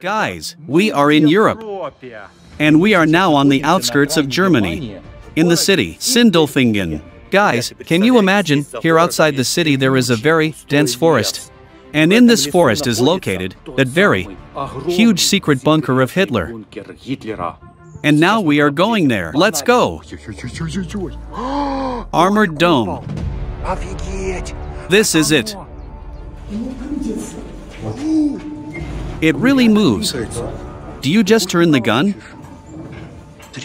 Guys, we are in Europe, and we are now on the outskirts of Germany, in the city, Sindelfingen. Guys, can you imagine, here outside the city there is a very dense forest. And in this forest is located that very huge secret bunker of Hitler. And now we are going there. Let's go! Armored dome. This is it. It really moves. Do you just turn the gun?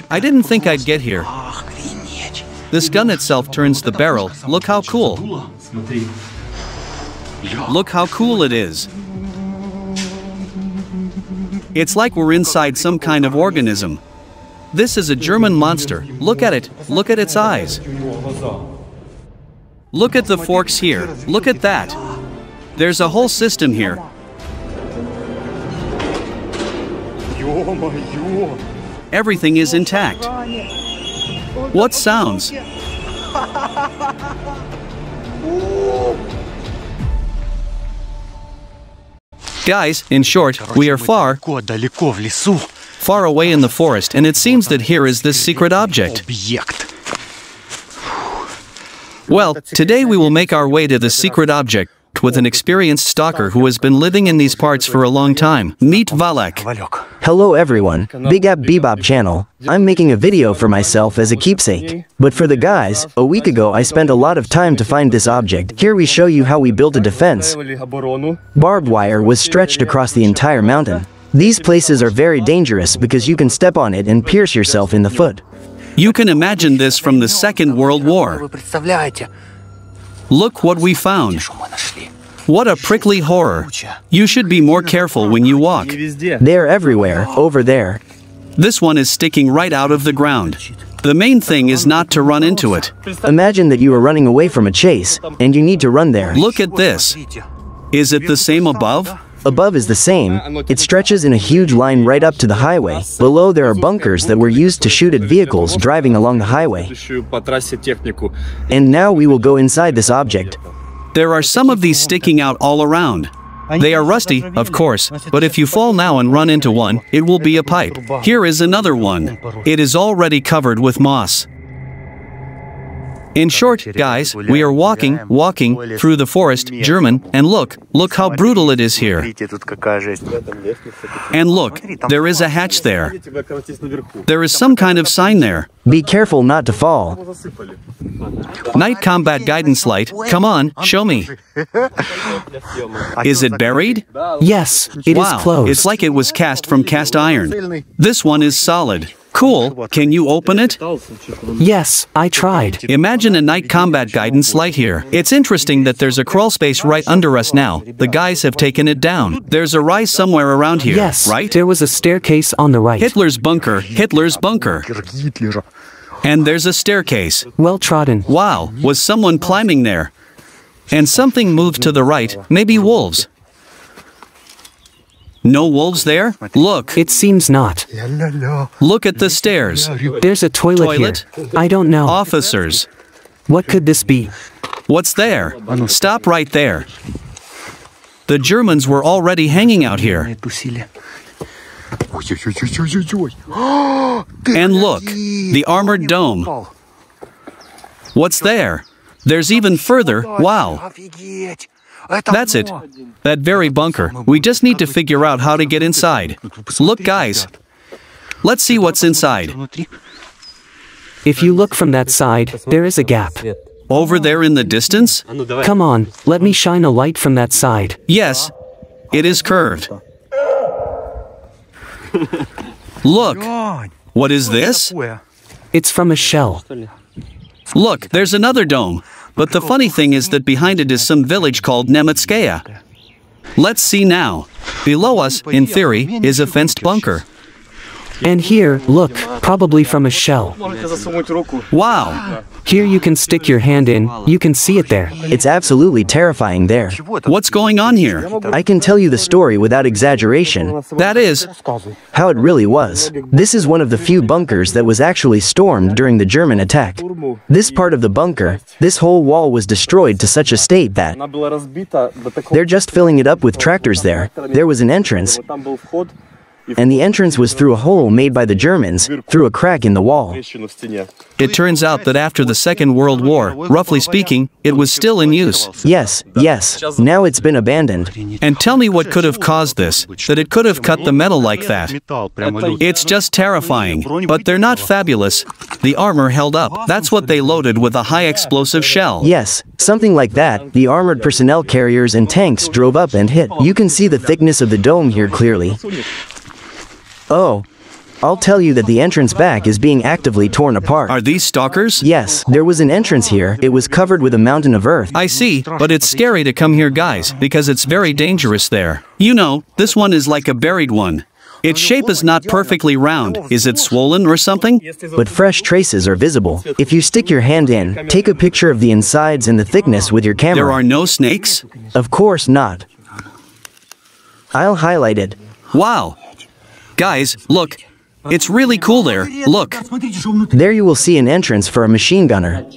I didn't think I'd get here. This gun itself turns the barrel. Look how cool. Look how cool it is. It's like we're inside some kind of organism. This is a German monster. Look at it. Look at its eyes. Look at the forks here. Look at that. There's a whole system here. Everything is intact. What sounds? Guys, in short, we are far away in the forest, and it seems that here is this secret object. Well, today we will make our way to the secret object with an experienced stalker who has been living in these parts for a long time. Meet Valek. Hello everyone, Big App Bebop channel. I'm making a video for myself as a keepsake. But for the guys, a week ago I spent a lot of time to find this object. Here we show you how we built a defense. Barbed wire was stretched across the entire mountain. These places are very dangerous because you can step on it and pierce yourself in the foot. You can imagine this from the Second World War. Look what we found. What a prickly horror. You should be more careful when you walk. They're everywhere, over there. This one is sticking right out of the ground. The main thing is not to run into it. Imagine that you are running away from a chase, and you need to run there. Look at this. Is it the same above? Above is the same. It stretches in a huge line right up to the highway. Below there are bunkers that were used to shoot at vehicles driving along the highway. And now we will go inside this object. There are some of these sticking out all around. They are rusty, of course, but if you fall now and run into one, it will be a pipe. Here is another one. It is already covered with moss. In short, guys, we are walking through the forest, German, and look how brutal it is here. And look, there is a hatch there. There is some kind of sign there. Be careful not to fall. Night combat guidance light, come on, show me. Is it buried? Yes, it is closed. It's like it was cast from cast iron. This one is solid. Cool. Can you open it? Yes, I tried. Imagine a night combat guidance light here. It's interesting that there's a crawl space right under us now. The guys have taken it down. There's a rise somewhere around here, yes, right? There was a staircase on the right. Hitler's bunker. Hitler's bunker. And there's a staircase. Well trodden. Wow, was someone climbing there? And something moved to the right, maybe wolves. No wolves there? Look. It seems not. Look at the stairs. There's a toilet here. I don't know. Officers. What could this be? What's there? Stop right there. The Germans were already hanging out here. And look, the armored dome. What's there? There's even further. Wow. That's it. That very bunker. We just need to figure out how to get inside. Look, guys. Let's see what's inside. If you look from that side, there is a gap. Over there in the distance? Come on, let me shine a light from that side. Yes, it is curved. Look. What is this? It's from a shell. Look, there's another dome. But the funny thing is that behind it is some village called Nemetskaya. Let's see now. Below us, in theory, is a fenced bunker. And here, look, probably from a shell. Wow. Here you can stick your hand in, you can see it there. It's absolutely terrifying there. What's going on here? I can tell you the story without exaggeration. That is, How it really was. This is one of the few bunkers that was actually stormed during the German attack. This part of the bunker, this whole wall was destroyed to such a state that they're just filling it up with tractors there. There was an entrance, and the entrance was through a hole made by the Germans, through a crack in the wall. it turns out that after the Second World War, roughly speaking, it was still in use. Yes, now it's been abandoned. And tell me what could have caused this, that it could have cut the metal like that. It's just terrifying, but they're not fabulous. The armor held up. That's what they loaded with a high explosive shell. Yes, something like that. The armored personnel carriers and tanks drove up and hit. You can see the thickness of the dome here clearly. Oh, I'll tell you that the entrance back is being actively torn apart. Are these stalkers? Yes, there was an entrance here. It was covered with a mountain of earth. I see, but it's scary to come here, guys, because it's very dangerous there. You know, this one is like a buried one. Its shape is not perfectly round. Is it swollen or something? But fresh traces are visible. If you stick your hand in, take a picture of the insides and the thickness with your camera. There are no snakes? Of course not. I'll highlight it. Wow. Guys, look. It's really cool there. Look. There you will see an entrance for a machine gunner.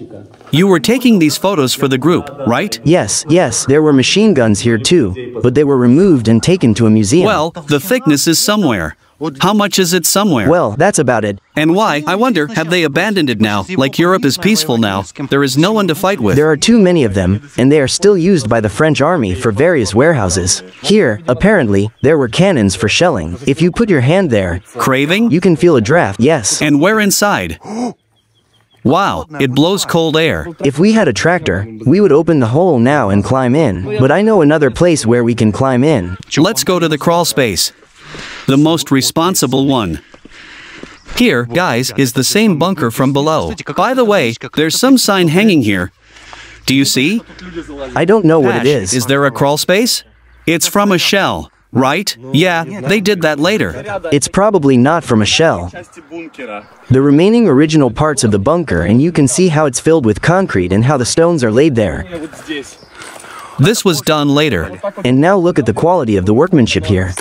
You were taking these photos for the group, right? Yes, there were machine guns here too, but they were removed and taken to a museum. Well, the thickness is somewhere. How much is it somewhere? Well, that's about it. And why? I wonder, have they abandoned it now? Like Europe is peaceful now. There is no one to fight with. There are too many of them, and they are still used by the French army for various warehouses. Here, apparently, there were cannons for shelling. If you put your hand there, Craving? you can feel a draft, yes. And where inside? Wow, it blows cold air. If we had a tractor, we would open the hole now and climb in. But I know another place where we can climb in. Let's go to the crawl space. The most responsible one. Here, guys, is the same bunker from below. By the way, there's some sign hanging here. Do you see? I don't know what it is. Is there a crawl space? It's from a shell, right? Yeah, they did that later. It's probably not from a shell. The remaining original parts of the bunker, and you can see how it's filled with concrete and how the stones are laid there. This was done later. And now look at the quality of the workmanship here.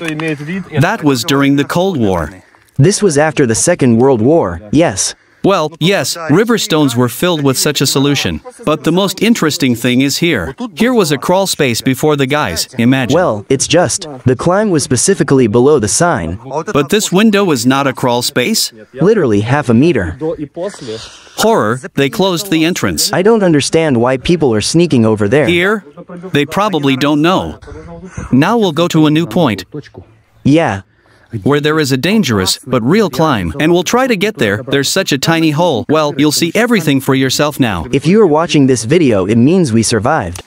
That was during the Cold War. This was after the Second World War, yes. Well, yes, river stones were filled with such a solution. But the most interesting thing is here. Here was a crawl space before the guys, imagine. Well, it's just, the climb was specifically below the sign. But this window is not a crawl space? Literally half a meter. Horror, they closed the entrance. I don't understand why people are sneaking over there. Here? They probably don't know. Now we'll go to a new point. Yeah. Where there is a dangerous, but real climb. And we'll try to get there. There's such a tiny hole. Well, you'll see everything for yourself now. If you are watching this video, it means we survived.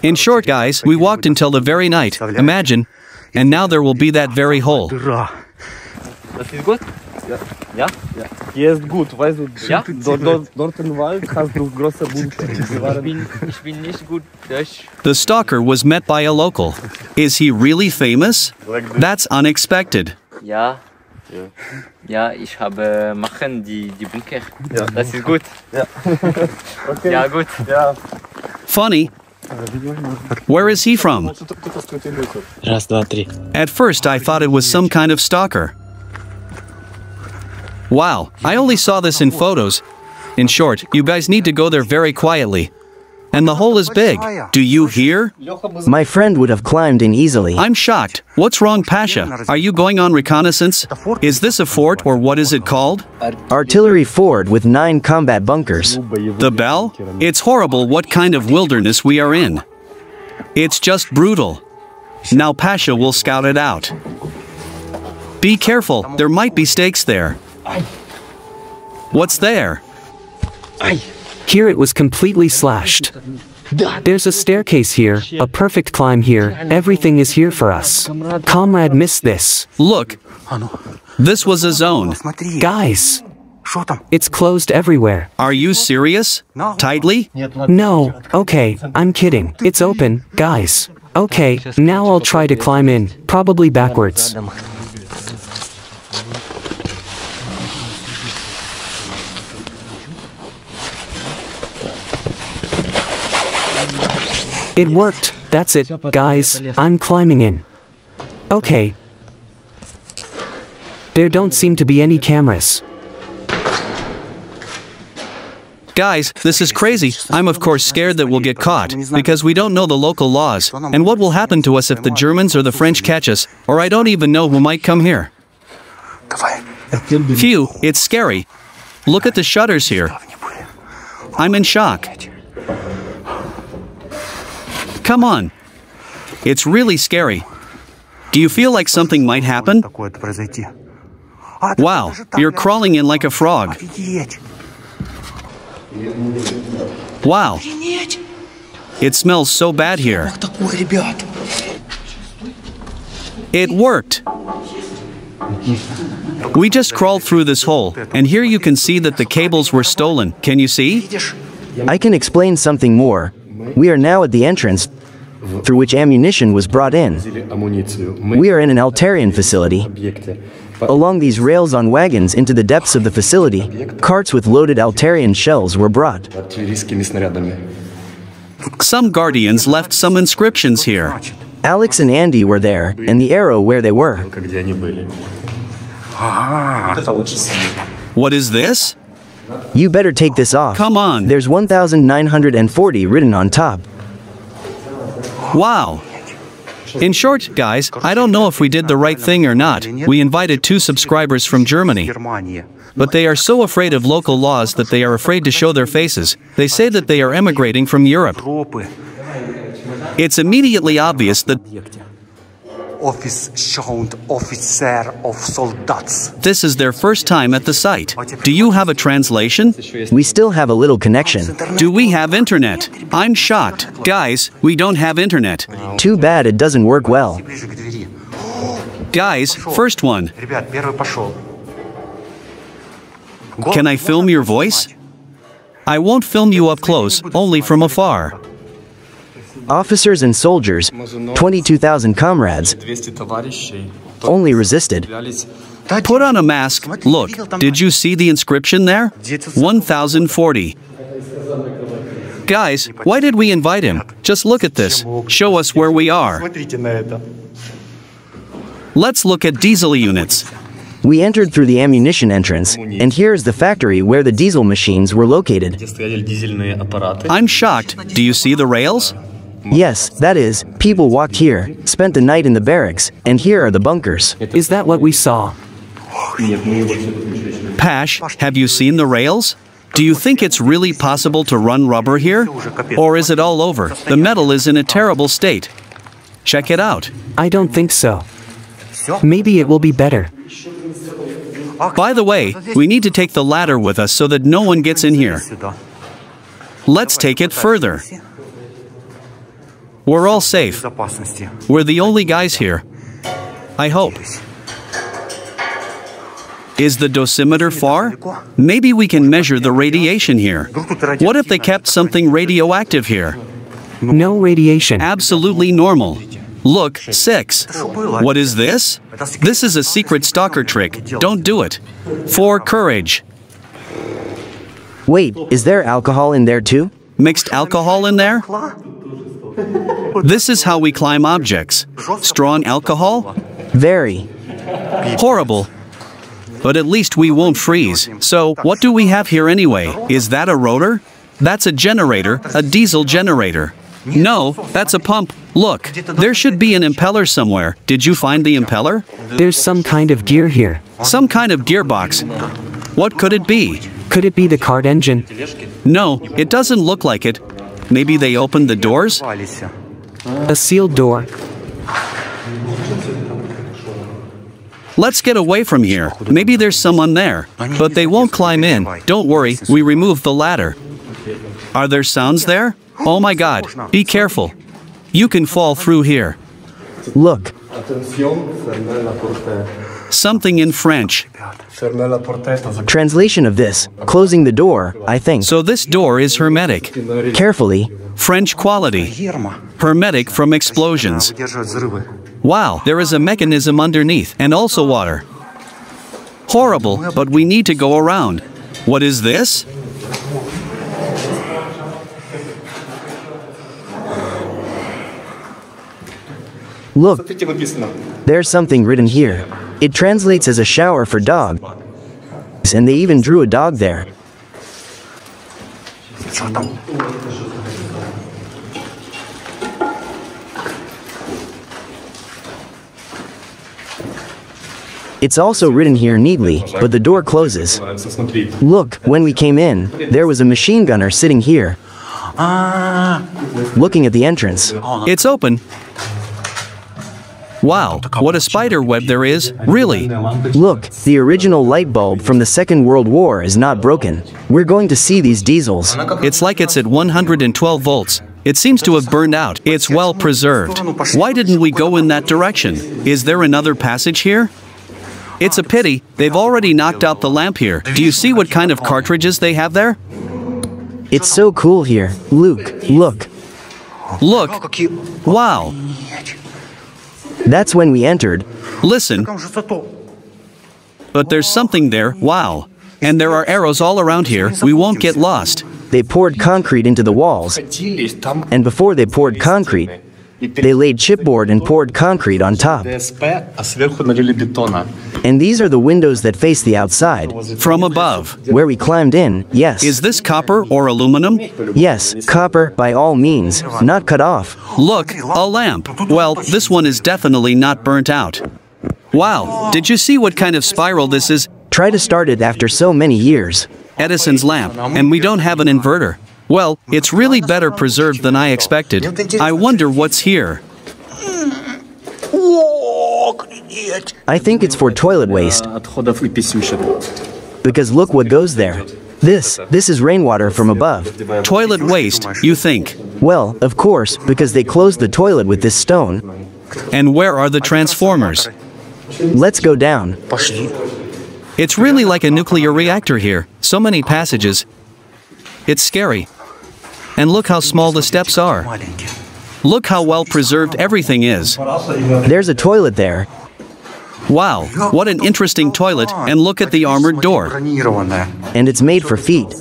In short, guys, we walked until the very night. Imagine. And now there will be that very hole. Das ist gut? Ja? Ja. Hier ist gut, weißt du, ja? Dort im Wald hast du große Bunker. Ich bin nicht gut Deutsch. The stalker was met by a local. Is he really famous? That's unexpected. Ja. Ja, ich habe machen die Bunker. Ja. Das ist gut. Ja. Okay. Ja, gut. Ja. Funny. Where is he from? Раз, два, три. At first I thought it was some kind of stalker. Wow, I only saw this in photos. In short, you guys need to go there very quietly. And the hole is big. Do you hear? My friend would have climbed in easily. I'm shocked. What's wrong, Pasha? Are you going on reconnaissance? Is this a fort or what is it called? Artillery fort with 9 combat bunkers. The bell? It's horrible what kind of wilderness we are in. It's just brutal. Now Pasha will scout it out. Be careful, there might be stakes there. What's there? Here it was completely slashed. There's a staircase here, a perfect climb here, everything is here for us. Comrade missed this. Look, this was a zone. Guys, it's closed everywhere. Are you serious? Tightly? No, okay, I'm kidding. It's open, guys. Okay, now I'll try to climb in, probably backwards. It worked. That's it, guys. I'm climbing in. Okay. There don't seem to be any cameras. Guys, this is crazy. I'm of course scared that we'll get caught, because we don't know the local laws, and what will happen to us if the Germans or the French catch us, or I don't even know who might come here. Phew, it's scary. Look at the shutters here. I'm in shock. Come on. It's really scary. Do you feel like something might happen? Wow, you're crawling in like a frog. Wow. It smells so bad here. It worked. We just crawled through this hole, and here you can see that the cables were stolen. Can you see? I can explain something more. We are now at the entrance through which ammunition was brought in. We are in an Altarian facility. Along these rails on wagons into the depths of the facility, carts with loaded Altarian shells were brought. Some guardians left some inscriptions here. Alex and Andy were there, and the arrow where they were. What is this? You better take this off. Come on. There's 1940 written on top. Wow. In short, guys, I don't know if we did the right thing or not. We invited 2 subscribers from Germany. But they are so afraid of local laws that they are afraid to show their faces. They say that they are emigrating from Europe. It's immediately obvious that this is their first time at the site. Do you have a translation? We still have a little connection. Do we have internet? I'm shocked. Guys, we don't have internet. Too bad it doesn't work well. Guys, first one. Can I film your voice? I won't film you up close, only from afar. Officers and soldiers, 22,000 comrades, only resisted. Put on a mask. Look, did you see the inscription there? 1040. Guys, why did we invite him? Just look at this. Show us where we are. Let's look at diesel units. We entered through the ammunition entrance, and here is the factory where the diesel machines were located. I'm shocked. Do you see the rails? Yes, that is, people walked here, spent the night in the barracks, and here are the bunkers. Is that what we saw? Pash, have you seen the rails? Do you think it's really possible to run rubber here? Or is it all over? The metal is in a terrible state. Check it out. I don't think so. Maybe it will be better. By the way, we need to take the ladder with us so that no one gets in here. Let's take it further. We're all safe. We're the only guys here. I hope. Is the dosimeter far? Maybe we can measure the radiation here. What if they kept something radioactive here? No radiation. Absolutely normal. Look, 6. What is this? This is a secret stalker trick. Don't do it. For courage. Wait, is there alcohol in there too? Mixed alcohol in there? This is how we climb objects. Strong alcohol? Very. Horrible. But at least we won't freeze. So, what do we have here anyway? Is that a rotor? That's a generator, a diesel generator. No, that's a pump. Look, there should be an impeller somewhere. Did you find the impeller? There's some kind of gear here. Some kind of gearbox. What could it be? Could it be the cart engine? No, it doesn't look like it. Maybe they opened the doors? A sealed door. Let's get away from here. Maybe there's someone there. But they won't climb in. Don't worry, we removed the ladder. Are there sounds there? Oh my god, be careful. You can fall through here. Look. Something in French. Translation of this, closing the door, I think. So this door is hermetic. Carefully. French quality. Hermetic from explosions. Wow, there is a mechanism underneath, and also water. Horrible, but we need to go around. What is this? Look, there's something written here. It translates as a shower for dogs, and they even drew a dog there. It's also written here neatly, but the door closes. Look, when we came in, there was a machine gunner sitting here, looking at the entrance. It's open. Wow, what a spider web there is, really. Look, the original light bulb from the Second World War is not broken. We're going to see these diesels. It's like it's at 112 volts. It seems to have burned out. It's well preserved. Why didn't we go in that direction? Is there another passage here? It's a pity, they've already knocked out the lamp here. Do you see what kind of cartridges they have there? It's so cool here. Luke, look. Look. Wow. That's when we entered. Listen. But there's something there, wow. And there are arrows all around here, we won't get lost. They poured concrete into the walls, and before they poured concrete, they laid chipboard and poured concrete on top. And these are the windows that face the outside. From above. Where we climbed in, yes. Is this copper or aluminum? Yes, copper, by all means, not cut off. Look, a lamp. Well, this one is definitely not burnt out. Wow, did you see what kind of spiral this is? Try to start it after so many years. Edison's lamp, and we don't have an inverter. Well, it's really better preserved than I expected. I wonder what's here. I think it's for toilet waste. Because look what goes there. This is rainwater from above. Toilet waste, you think? Well, of course, because they closed the toilet with this stone. And where are the transformers? Let's go down. It's really like a nuclear reactor here. So many passages. It's scary. And look how small the steps are. Look how well preserved everything is. There's a toilet there. Wow, what an interesting toilet, and look at the armored door. And it's made for feet.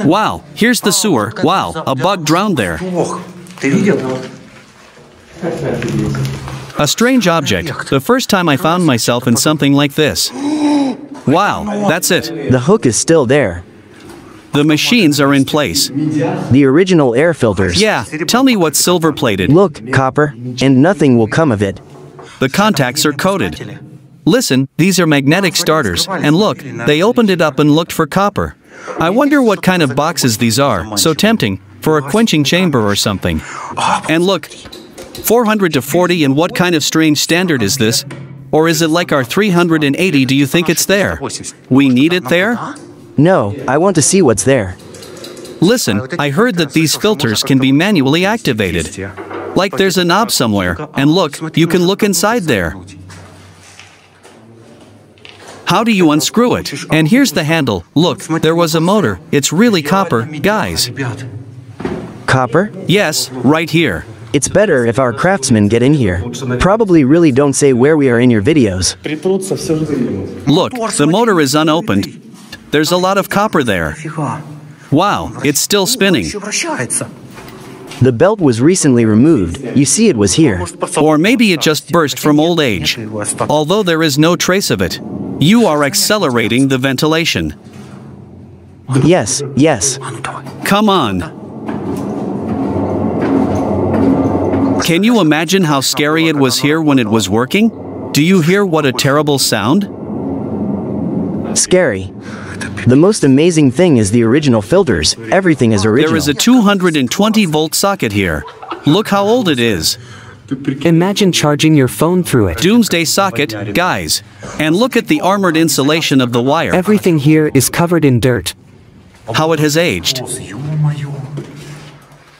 Wow, here's the sewer. Wow, a bug drowned there. A strange object. The first time I found myself in something like this. Wow, that's it. The hook is still there. The machines are in place. The original air filters. Yeah, tell me what's silver-plated. Look, copper, and nothing will come of it. The contacts are coated. Listen, these are magnetic starters, and look, they opened it up and looked for copper. I wonder what kind of boxes these are, so tempting, for a quenching chamber or something. And look, 400 to 40, and what kind of strange standard is this? Or is it like our 380? Do you think it's there? We need it there? No, I want to see what's there. Listen, I heard that these filters can be manually activated. Like there's a knob somewhere, and look, you can look inside there. How do you unscrew it? And here's the handle. Look, there was a motor. It's really copper, guys. Copper? Yes, right here. It's better if our craftsmen get in here. Probably really don't say where we are in your videos. Look, the motor is unopened. There's a lot of copper there. Wow, it's still spinning. The belt was recently removed. You see it was here. Or maybe it just burst from old age. Although there is no trace of it. You are accelerating the ventilation. Yes, yes. Come on. Can you imagine how scary it was here when it was working? Do you hear what a terrible sound? Scary. The most amazing thing is the original filters. Everything is original. There is a 220-volt socket here. Look how old it is. Imagine charging your phone through it. Doomsday socket, guys. And look at the armored insulation of the wire. Everything here is covered in dirt. How it has aged.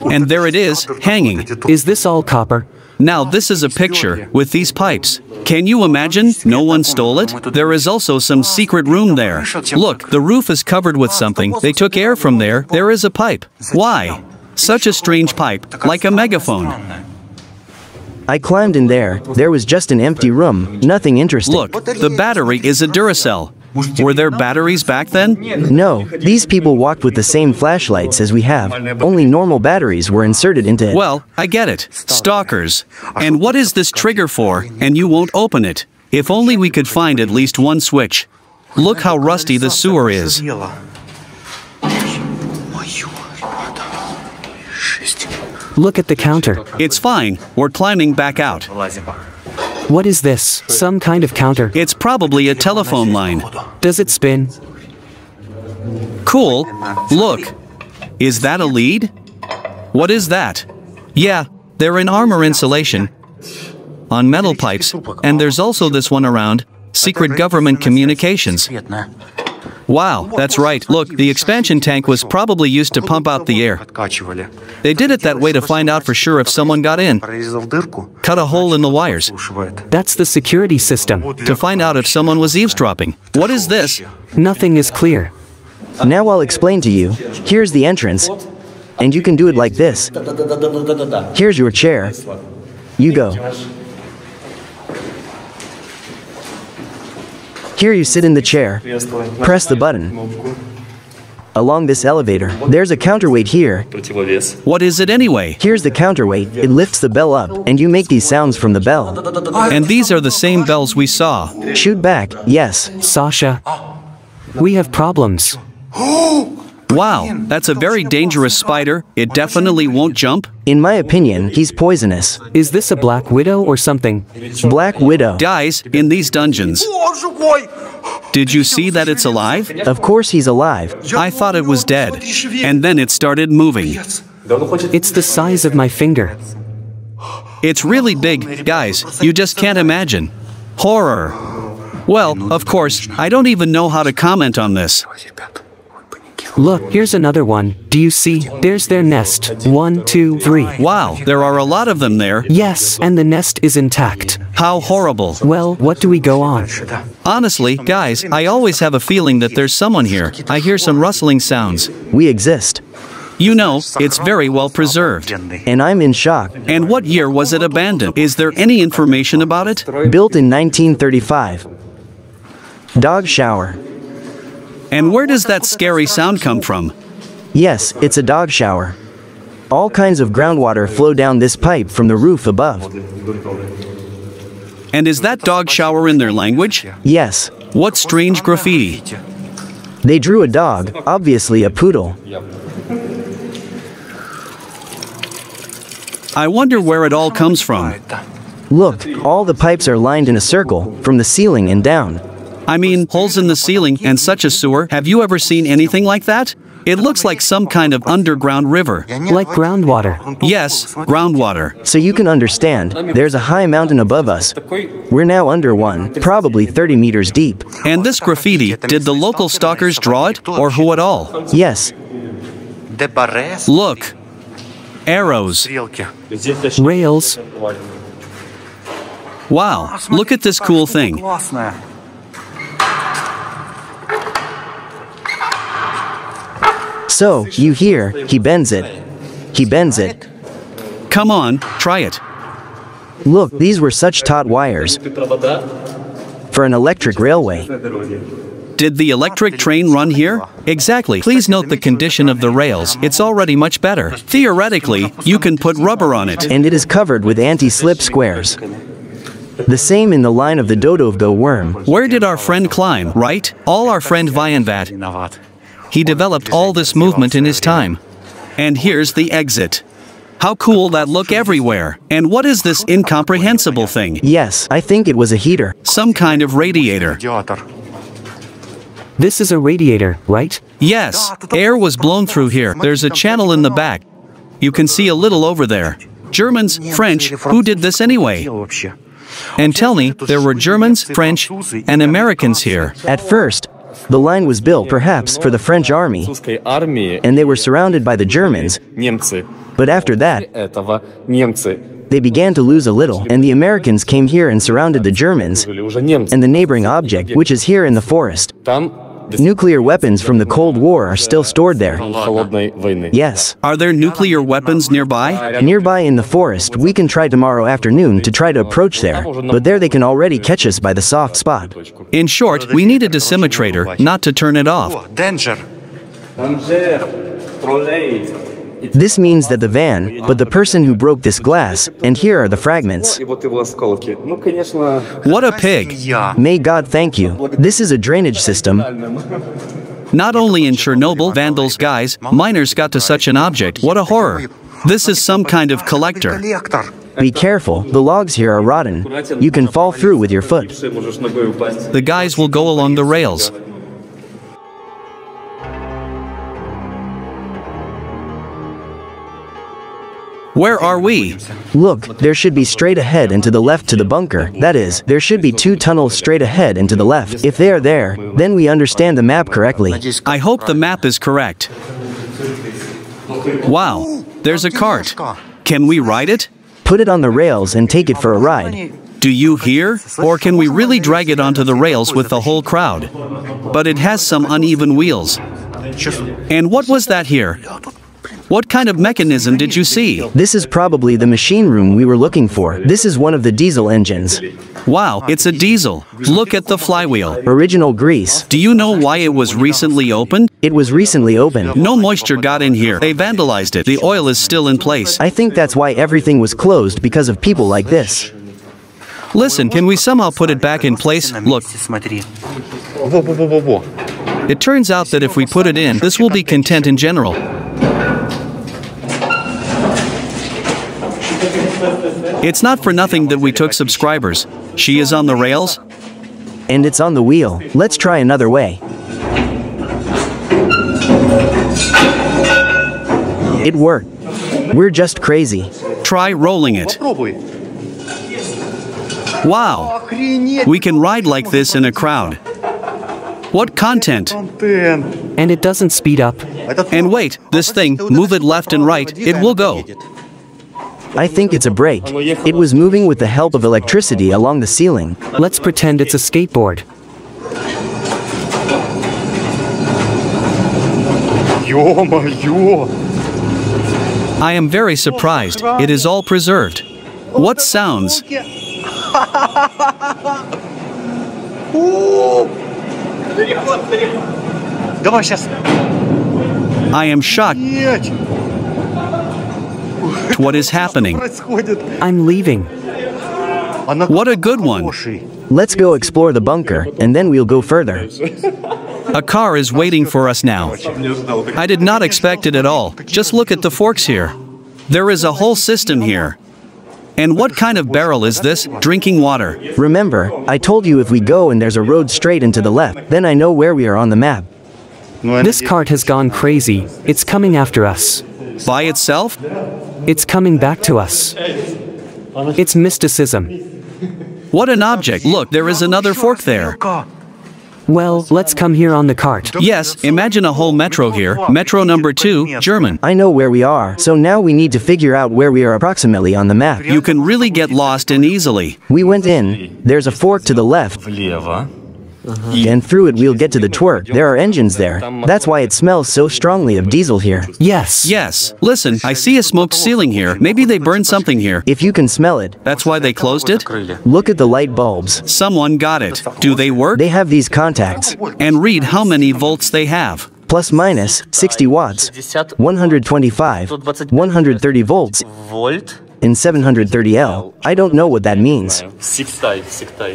And there it is, hanging. Is this all copper? Now this is a picture, with these pipes. Can you imagine? No one stole it? There is also some secret room there. Look, the roof is covered with something. They took air from there. There is a pipe. Why? Such a strange pipe, like a megaphone. I climbed in there. There was just an empty room. Nothing interesting. Look, the battery is a Duracell. Were there batteries back then? No, these people walked with the same flashlights as we have. Only normal batteries were inserted into it. Well, I get it. Stalkers. And what is this trigger for? And you won't open it. If only we could find at least one switch. Look how rusty the sewer is. Look at the counter. It's fine. We're climbing back out. What is this? Some kind of counter? It's probably a telephone line. Does it spin? Cool. Look. Is that a lead? What is that? Yeah, they're in armor insulation. On metal pipes. And there's also this one around. Secret government communications. Wow, that's right. Look, the expansion tank was probably used to pump out the air. They did it that way to find out for sure if someone got in. Cut a hole in the wires. That's the security system. To find out if someone was eavesdropping. What is this? Nothing is clear. Now I'll explain to you. Here's the entrance. And you can do it like this. Here's your chair. You go. Here you sit in the chair. Press the button. Along this elevator, there's a counterweight here. What is it anyway? Here's the counterweight. It lifts the bell up, and you make these sounds from the bell. And these are the same bells we saw. Shoot back, yes. Sasha, we have problems. Wow, that's a very dangerous spider. It definitely won't jump. In my opinion, he's poisonous. Is this a black widow or something? Black widow. Guys, in these dungeons. Did you see that it's alive? Of course he's alive. I thought it was dead. And then it started moving. It's the size of my finger. It's really big, guys. You just can't imagine. Horror. Well, of course, I don't even know how to comment on this. Look, here's another one. Do you see? There's their nest. 1, 2, 3. Wow, there are a lot of them there. Yes, and the nest is intact. How horrible. Well, what do we go on? Honestly, guys, I always have a feeling that there's someone here. I hear some rustling sounds. We exist. You know, it's very well preserved. And I'm in shock. And what year was it abandoned? Is there any information about it? Built in 1935. Dog shower. And where does that scary sound come from? Yes, it's a dog shower. All kinds of groundwater flow down this pipe from the roof above. And is that dog shower in their language? Yes. What strange graffiti. They drew a dog, obviously a poodle. I wonder where it all comes from. Look, all the pipes are lined in a circle, from the ceiling and down. I mean, holes in the ceiling and such a sewer. Have you ever seen anything like that? It looks like some kind of underground river. Like groundwater. Yes, groundwater. So you can understand, there's a high mountain above us. We're now under one, probably 30 meters deep. And this graffiti, did the local stalkers draw it, or who at all? Yes. Look. Arrows. Rails. Wow, look at this cool thing. So, you hear, he bends it. He bends it. Come on, try it. Look, these were such taut wires. For an electric railway. Did the electric train run here? Exactly. Please note the condition of the rails. It's already much better. Theoretically, you can put rubber on it. And it is covered with anti-slip squares. The same in the line of the Dodovgo worm. Where did our friend climb, right? All our friend Vianvat. He developed all this movement in his time. And here's the exit. How cool that look everywhere. And what is this incomprehensible thing? Yes, I think it was a heater. Some kind of radiator. This is a radiator, right? Yes, air was blown through here. There's a channel in the back. You can see a little over there. Germans, French, who did this anyway? And tell me, there were Germans, French, and Americans here. At first, the line was built perhaps for the French army, and they were surrounded by the Germans. But after that, they began to lose a little, and the Americans came here and surrounded the Germans and the neighboring object, which is here in the forest. Nuclear weapons from the Cold War are still stored there. Yes. Are there nuclear weapons nearby? Nearby in the forest, we can try tomorrow afternoon to try to approach there, but there they can already catch us by the soft spot. In short, we need a decimator, not to turn it off. Danger. This means that the van, but the person who broke this glass, and here are the fragments. What a pig! May God thank you. This is a drainage system. Not only in Chernobyl, vandals, guys, miners got to such an object. What a horror! This is some kind of collector. Be careful, the logs here are rotten. You can fall through with your foot. The guys will go along the rails. Where are we? Look, there should be straight ahead and to the left to the bunker. That is, there should be 2 tunnels straight ahead and to the left. If they are there, then we understand the map correctly. I hope the map is correct. Wow, there's a cart. Can we ride it? Put it on the rails and take it for a ride. Do you hear? Or can we really drag it onto the rails with the whole crowd? But it has some uneven wheels. And what was that here? What kind of mechanism did you see? This is probably the machine room we were looking for. This is one of the diesel engines. Wow, it's a diesel. Look at the flywheel. Original grease. Do you know why it was recently opened? It was recently opened. No moisture got in here. They vandalized it. The oil is still in place. I think that's why everything was closed, because of people like this. Listen, can we somehow put it back in place? Look. It turns out that if we put it in, this will be content in general. It's not for nothing that we took subscribers. She is on the rails. And it's on the wheel. Let's try another way. It worked. We're just crazy. Try rolling it. Wow. We can ride like this in a crowd. What content? And it doesn't speed up. And wait, this thing, move it left and right, it will go. I think it's a brake. It was moving with the help of electricity along the ceiling. Let's pretend it's a skateboard. I am very surprised. It is all preserved. What sounds? I am shocked. What is happening? I'm leaving. What a good one. Let's go explore the bunker, and then we'll go further. A car is waiting for us now. I did not expect it at all. Just look at the forks here. There is a whole system here. And what kind of barrel is this? Drinking water. Remember, I told you if we go and there's a road straight and to the left, then I know where we are on the map. This cart has gone crazy. It's coming after us. By itself? It's coming back to us. It's mysticism. What an object. Look, there is another fork there. Well, let's come here on the cart. Yes, imagine a whole metro here. Metro number 2, German. I know where we are, so now we need to figure out where we are approximately on the map. You can really get lost and easily. We went in, there's a fork to the left, and through it we'll get to the twerk. There are engines there. That's why it smells so strongly of diesel here. Yes. Yes. Listen, I see a smoked ceiling here. Maybe they burned something here. If you can smell it. That's why they closed it? Look at the light bulbs. Someone got it. Do they work? They have these contacts. And read how many volts they have. Plus minus 60 watts, 125, 130 volts, and 730 L. I don't know what that means.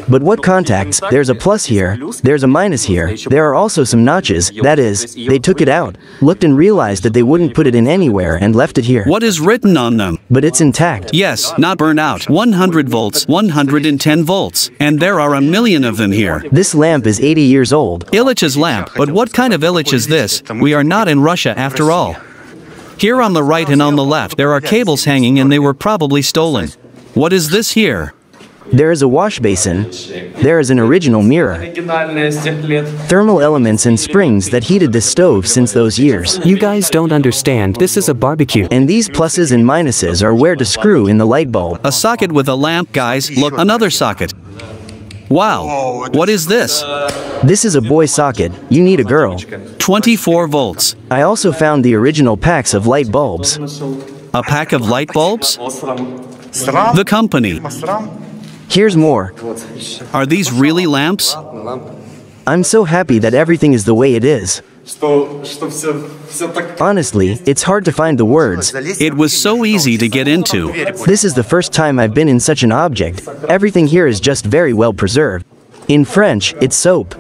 But what contacts? There's a plus here, there's a minus here, there are also some notches, that is, they took it out, looked and realized that they wouldn't put it in anywhere and left it here. What is written on them? But it's intact. Yes, not burn out. 100 volts, 110 volts. And there are a million of them here. This lamp is 80 years old. Illich's lamp, but what kind of Illich is this? We are not in Russia after all. Here on the right and on the left, there are cables hanging and they were probably stolen. What is this here? There is a wash basin. There is an original mirror. Thermal elements and springs that heated the stove since those years. You guys don't understand. This is a barbecue. And these pluses and minuses are where to screw in the light bulb. A socket with a lamp, guys. Look, another socket. Wow, what is this? This is a boy socket, you need a girl. 24 volts. I also found the original packs of light bulbs. A pack of light bulbs? The company. Here's more. Are these really lamps? I'm so happy that everything is the way it is. Honestly, it's hard to find the words. It was so easy to get into. This is the first time I've been in such an object. Everything here is just very well preserved. In French, it's soap.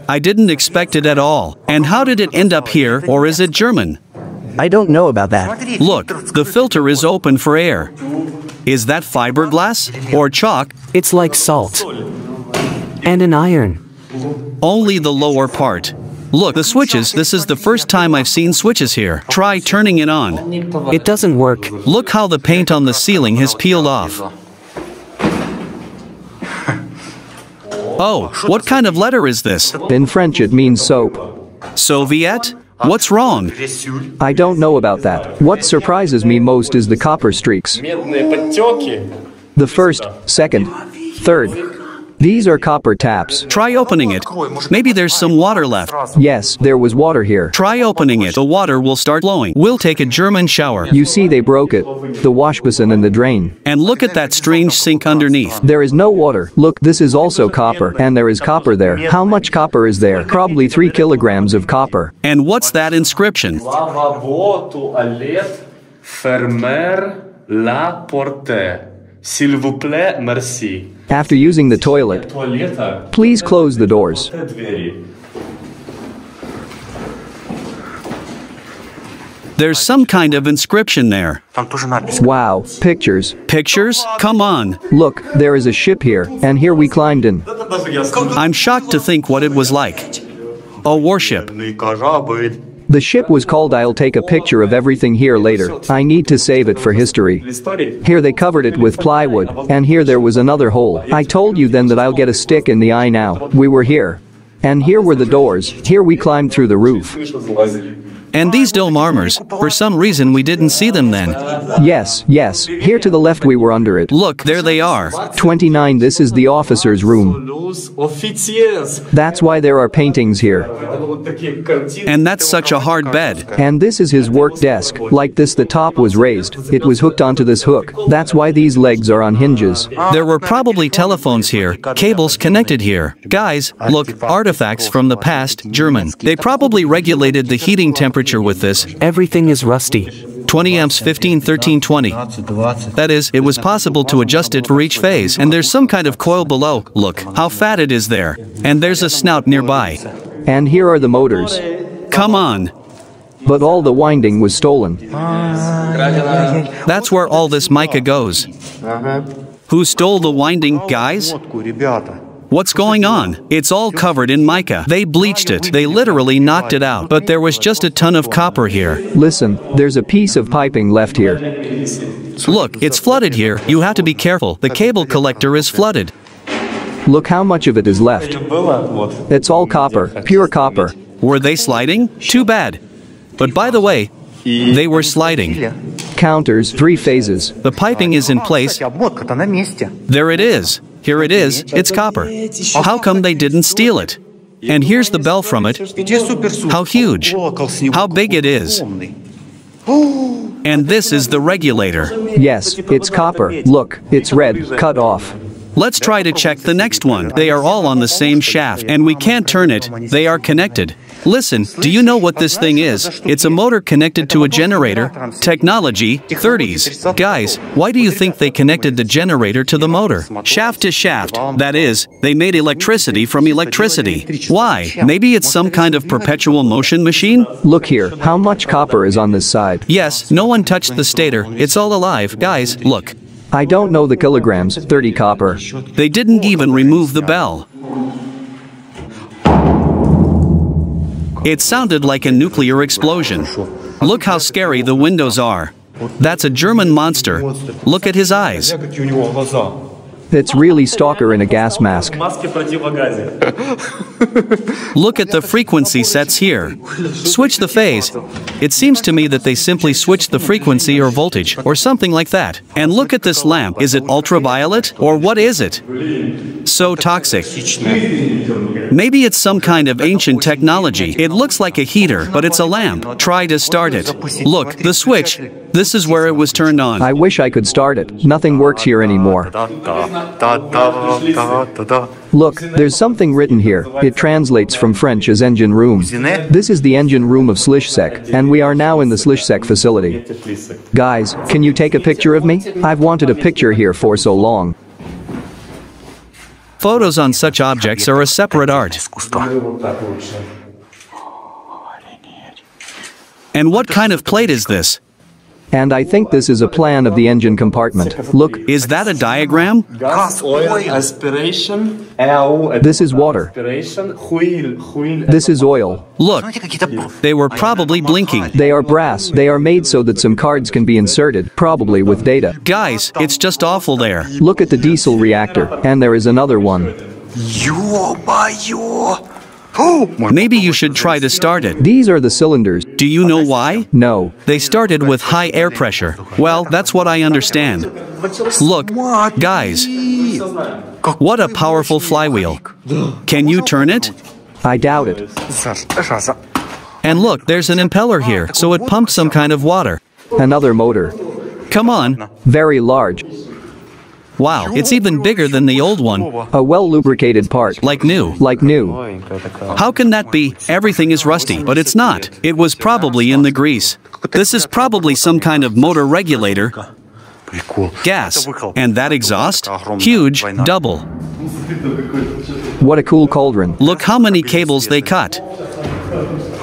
I didn't expect it at all. And how did it end up here, or is it German? I don't know about that. Look, the filter is open for air. Is that fiberglass? Or chalk? It's like salt. And an iron. Only the lower part. Look, the switches, this is the first time I've seen switches here. Try turning it on. It doesn't work. Look how the paint on the ceiling has peeled off. Oh, what kind of letter is this? In French it means soap. Soviet? What's wrong? I don't know about that. What surprises me most is the copper streaks. The first, second, third. These are copper taps. Try opening it. Maybe there's some water left. Yes, there was water here. Try opening it. The water will start flowing. We'll take a German shower. You see they broke it. The wash basin and the drain. And look at that strange sink underneath. There is no water. Look, this is also copper. And there is copper there. How much copper is there? Probably 3 kilograms of copper. And what's that inscription? Fermer la porte. S'il vous plaît, merci. After using the toilet, please close the doors. There's some kind of inscription there. Wow, pictures. Pictures? Come on. Look, there is a ship here, and here we climbed in. I'm shocked to think what it was like. A warship. The ship was called. I'll take a picture of everything here later. I need to save it for history. Here they covered it with plywood, and here there was another hole. I told you then that I'll get a stick in the eye now. We were here. And here were the doors. Here we climbed through the roof. And these dome armors, for some reason we didn't see them then. Yes, yes. Here to the left we were under it. Look, there they are. 29. This is the officer's room. That's why there are paintings here. And that's such a hard bed. And this is his work desk. Like this, the top was raised. It was hooked onto this hook. That's why these legs are on hinges. There were probably telephones here, cables connected here. Guys, look, artifacts from the past, German. They probably regulated the heating temperature with this. Everything is rusty. 20 amps 15 13 20. That is, it was possible to adjust it for each phase. And there's some kind of coil below. Look, how fat it is there. And there's a snout nearby. And here are the motors. Come on. But all the winding was stolen. That's where all this mica goes. Who stole the winding, guys? What's going on? It's all covered in mica. They bleached it. They literally knocked it out. But there was just a ton of copper here. Listen, there's a piece of piping left here. Look, it's flooded here. You have to be careful. The cable collector is flooded. Look how much of it is left. It's all copper, pure copper. Were they sliding? Too bad. But by the way, they were sliding. Counters, 3 phases. The piping is in place. There it is. Here it is. It's copper. How come they didn't steal it? And here's the bell from it. How huge. How big it is. And this is the regulator. Yes, it's copper. Look, it's red, cut off. Let's try to check the next one. They are all on the same shaft, and we can't turn it. They are connected. Listen, do you know what this thing is? It's a motor connected to a generator. Technology, 30s. Guys, why do you think they connected the generator to the motor? Shaft to shaft. That is, they made electricity from electricity. Why? Maybe it's some kind of perpetual motion machine? Look here, how much copper is on this side? Yes, no one touched the stator. It's all alive. Guys, look. I don't know the kilograms, 30 copper. They didn't even remove the bell. It sounded like a nuclear explosion. Look how scary the windows are. That's a German monster. Look at his eyes. It's really stalker in a gas mask. Look at the frequency sets here. Switch the phase. It seems to me that they simply switched the frequency or voltage or something like that. And look at this lamp. Is it ultraviolet or what is it? So toxic. Maybe it's some kind of ancient technology. It looks like a heater, but it's a lamp. Try to start it. Look, the switch. This is where it was turned on. I wish I could start it. Nothing works here anymore. Look, there's something written here. It translates from French as engine room. This is the engine room of Slishsek, and we are now in the Slishsek facility. Guys, can you take a picture of me? I've wanted a picture here for so long. Photos on such objects are a separate art. And what kind of plate is this? And I think this is a plan of the engine compartment. Look. Is that a diagram? This is water. This is oil. Look, they were probably blinking. They are brass. They are made so that some cards can be inserted, probably with data. Guys, it's just awful there. Look at the diesel reactor, and there is another one. Maybe you should try to start it. These are the cylinders. Do you know why? No. They started with high air pressure. Well, that's what I understand. Look, guys. What a powerful flywheel. Can you turn it? I doubt it. And look, there's an impeller here, so it pumps some kind of water. Another motor. Come on. Very large. Wow, it's even bigger than the old one. A well-lubricated part. Like new. Like new. How can that be? Everything is rusty, but it's not. It was probably in the grease. This is probably some kind of motor regulator. Gas. And that exhaust? Huge, double. What a cool cauldron. Look how many cables they cut.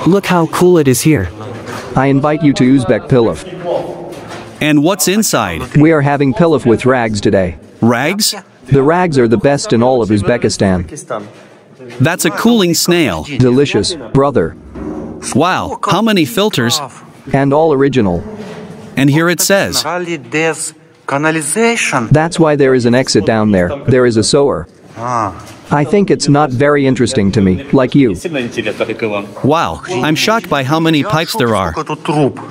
Look how cool it is here. I invite you to Uzbek Pilaf. And what's inside? We are having pilaf with rags today. Rags? The rags are the best in all of Uzbekistan. That's a cooling snail. Delicious, brother. Wow, how many filters? And all original. And here it says. That's why there is an exit down there. There is a sewer. I think it's not very interesting to me, like you. Wow, I'm shocked by how many pipes there are.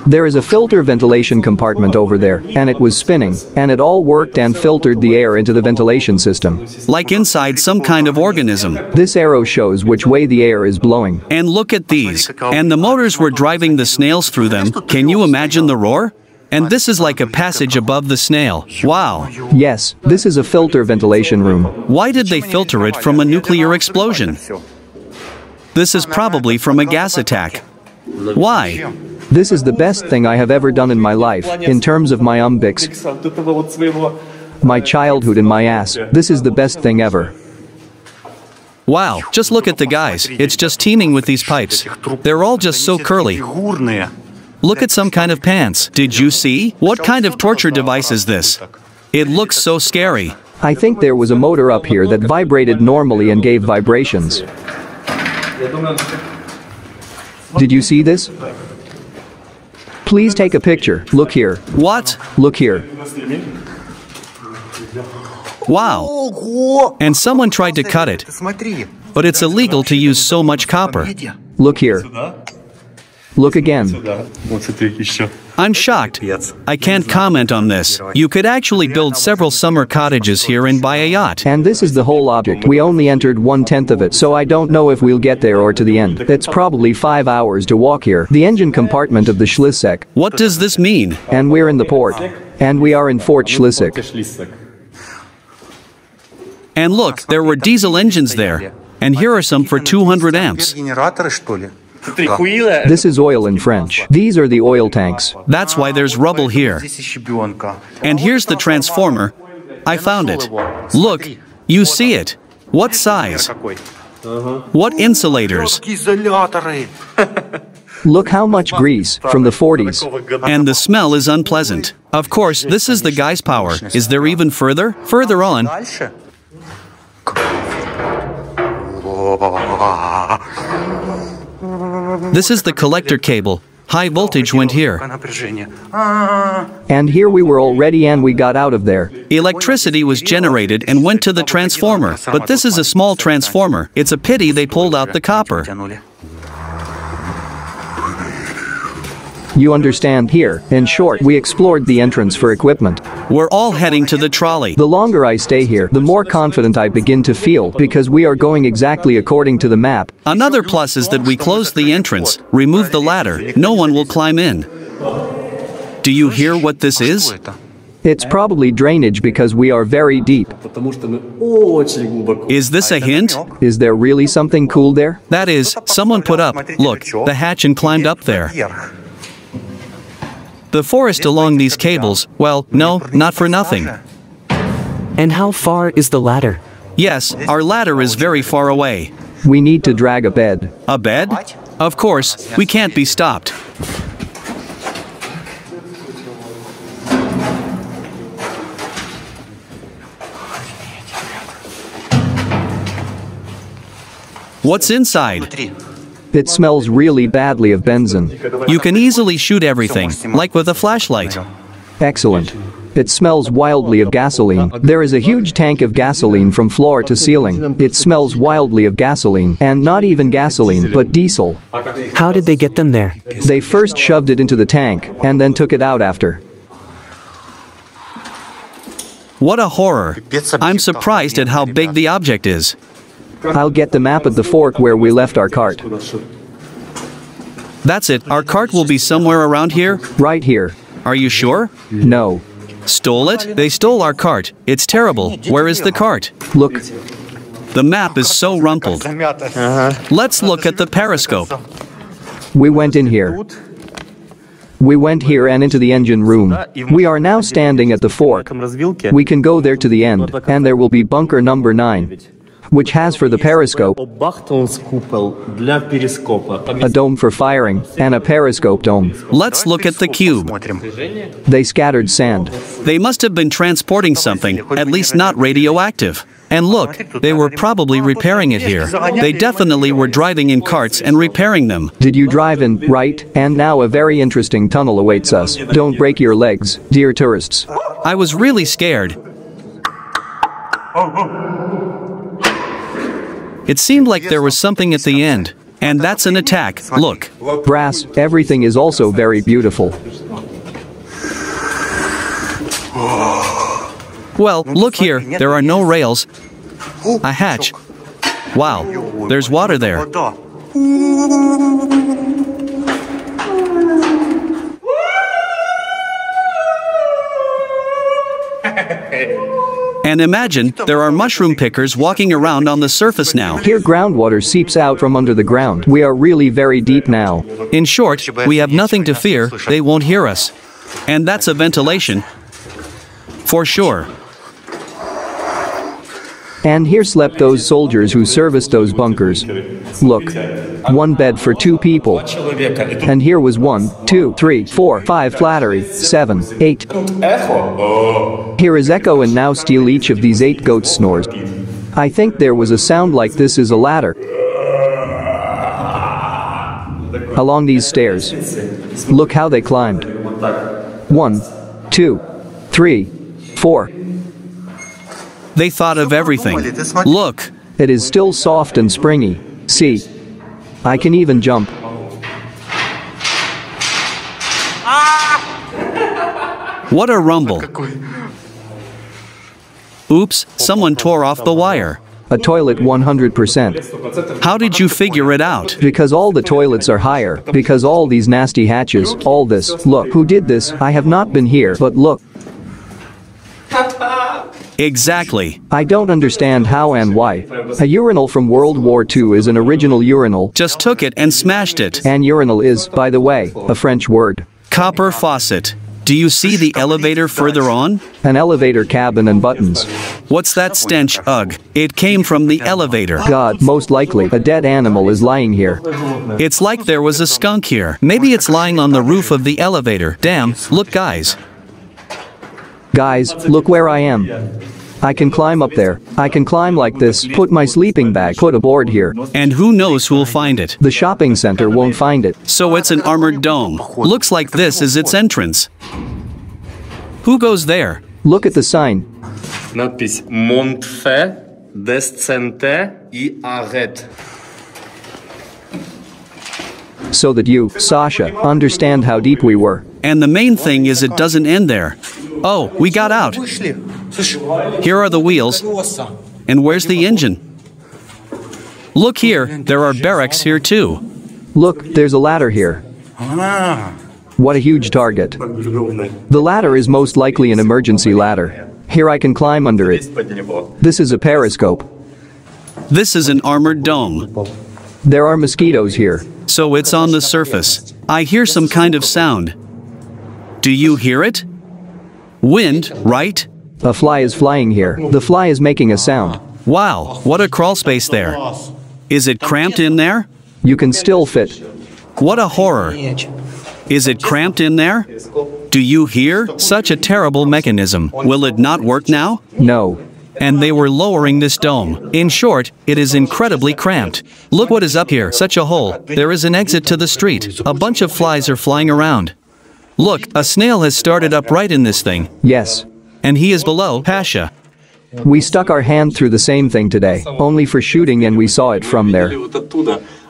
There is a filter ventilation compartment over there, and it was spinning, and it all worked and filtered the air into the ventilation system. Like inside some kind of organism. This arrow shows which way the air is blowing. And look at these. And the motors were driving the snails through them. Can you imagine the roar? And this is like a passage above the snail. Wow. Yes, this is a filter ventilation room. Why did they filter it from a nuclear explosion? This is probably from a gas attack. Why? This is the best thing I have ever done in my life, in terms of my umbix, my childhood and my ass. This is the best thing ever. Wow, just look at the guys. It's just teeming with these pipes. They're all just so curly. Look at some kind of pants. Did you see? What kind of torture device is this? It looks so scary. I think there was a motor up here that vibrated normally and gave vibrations. Did you see this? Please take a picture. Look here. What? Look here. Wow. And someone tried to cut it. But it's illegal to use so much copper. Look here. Look again. I'm shocked. I can't comment on this. You could actually build several summer cottages here and buy a yacht. And this is the whole object. We only entered 1/10 of it, so I don't know if we'll get there or to the end. It's probably 5 hours to walk here. The engine compartment of the Schleswig. What does this mean? And we're in the port. And we are in Fort Schleswig. And look, there were diesel engines there. And here are some for 200 amps. This is oil in French. These are the oil tanks. That's why there's rubble here. And here's the transformer. I found it. Look, you see it. What size? What insulators? Look how much grease from the 40s. And the smell is unpleasant. Of course, this is the guy's power. Is there even further? Further on. This is the collector cable. High voltage went here. And here we were already and we got out of there. Electricity was generated and went to the transformer, but this is a small transformer. It's a pity they pulled out the copper. You understand here, in short, we explored the entrance for equipment. We're all heading to the trolley. The longer I stay here, the more confident I begin to feel because we are going exactly according to the map. Another plus is that we closed the entrance, removed the ladder, no one will climb in. Do you hear what this is? It's probably drainage because we are very deep. Is this a hint? Is there really something cool there? That is, someone put up, look, the hatch and climbed up there. The forest along these cables, well, no, not for nothing. And how far is the ladder? Yes, our ladder is very far away. We need to drag a bed. A bed? Of course, we can't be stopped. What's inside? It smells really badly of benzene. You can easily shoot everything, like with a flashlight. Excellent. It smells wildly of gasoline. There is a huge tank of gasoline from floor to ceiling. It smells wildly of gasoline, and not even gasoline, but diesel. How did they get them there? They first shoved it into the tank, and then took it out after. What a horror. I'm surprised at how big the object is. I'll get the map at the fork where we left our cart. That's it, our cart will be somewhere around here? Right here. Are you sure? No. Stole it? They stole our cart. It's terrible. Where is the cart? Look. The map is so rumpled. Let's look at the periscope. We went in here. We went here and into the engine room. We are now standing at the fork. We can go there to the end, and there will be bunker number 9. Which has for the periscope a dome for firing and a periscope dome. Let's look at the cube. They scattered sand. They must have been transporting something, at least not radioactive. And look, they were probably repairing it here. They definitely were driving in carts and repairing them. Did you drive in, right? And now a very interesting tunnel awaits us. Don't break your legs, dear tourists. I was really scared. It seemed like there was something at the end. And that's an attack, look. Brass, everything is also very beautiful. Well, look here, there are no rails. A hatch. Wow, there's water there. And imagine, there are mushroom pickers walking around on the surface now. Here groundwater seeps out from under the ground. We are really very deep now. In short, we have nothing to fear, they won't hear us. And that's a ventilation. For sure. And here slept those soldiers who serviced those bunkers. Look. 1 bed for 2 people. And here was 1, 2, 3, 4, 5 flattery, 7, 8. Here is echo and now steal each of these 8 goats snores. I think there was a sound like this is a ladder. Along these stairs. Look how they climbed. 1, 2, 3, 4. They thought of everything. Look. It is still soft and springy. See. I can even jump. What a rumble. Oops, someone tore off the wire. A toilet 100%. How did you figure it out? Because all the toilets are higher. Because all these nasty hatches, all this. Look, who did this? I have not been here, but look. Exactly. I don't understand how and why. A urinal from World War II is an original urinal. Just took it and smashed it. And urinal is, by the way, a French word. Copper faucet. Do you see the elevator further on? An elevator cabin and buttons. What's that stench? Ugh. It came from the elevator. God, most likely, a dead animal is lying here. It's like there was a skunk here. Maybe it's lying on the roof of the elevator. Damn, look guys. Guys, look where I am. I can climb up there. I can climb like this, put my sleeping bag, put a board here. And who knows who'll find it? The shopping center won't find it. So it's an armored dome. Looks like this is its entrance. Who goes there? Look at the sign. Надпись «Монтфе, десценте и арет». So that you, Sasha, understand how deep we were. And the main thing is it doesn't end there. Oh, we got out. Here are the wheels. And where's the engine? Look here, there are barracks here too. Look, there's a ladder here. What a huge target. The ladder is most likely an emergency ladder. Here I can climb under it. This is a periscope. This is an armored dome. There are mosquitoes here. So it's on the surface. I hear some kind of sound. Do you hear it? Wind, right? A fly is flying here. The fly is making a sound. Wow, what a crawl space there. Is it cramped in there? You can still fit. What a horror. Is it cramped in there? Do you hear? Such a terrible mechanism. Will it not work now? No. And they were lowering this dome. In short, it is incredibly cramped. Look what is up here, such a hole. There is an exit to the street. A bunch of flies are flying around. Look, a snail has started up right in this thing. Yes. And he is below Pasha. We stuck our hand through the same thing today, only for shooting, and we saw it from there.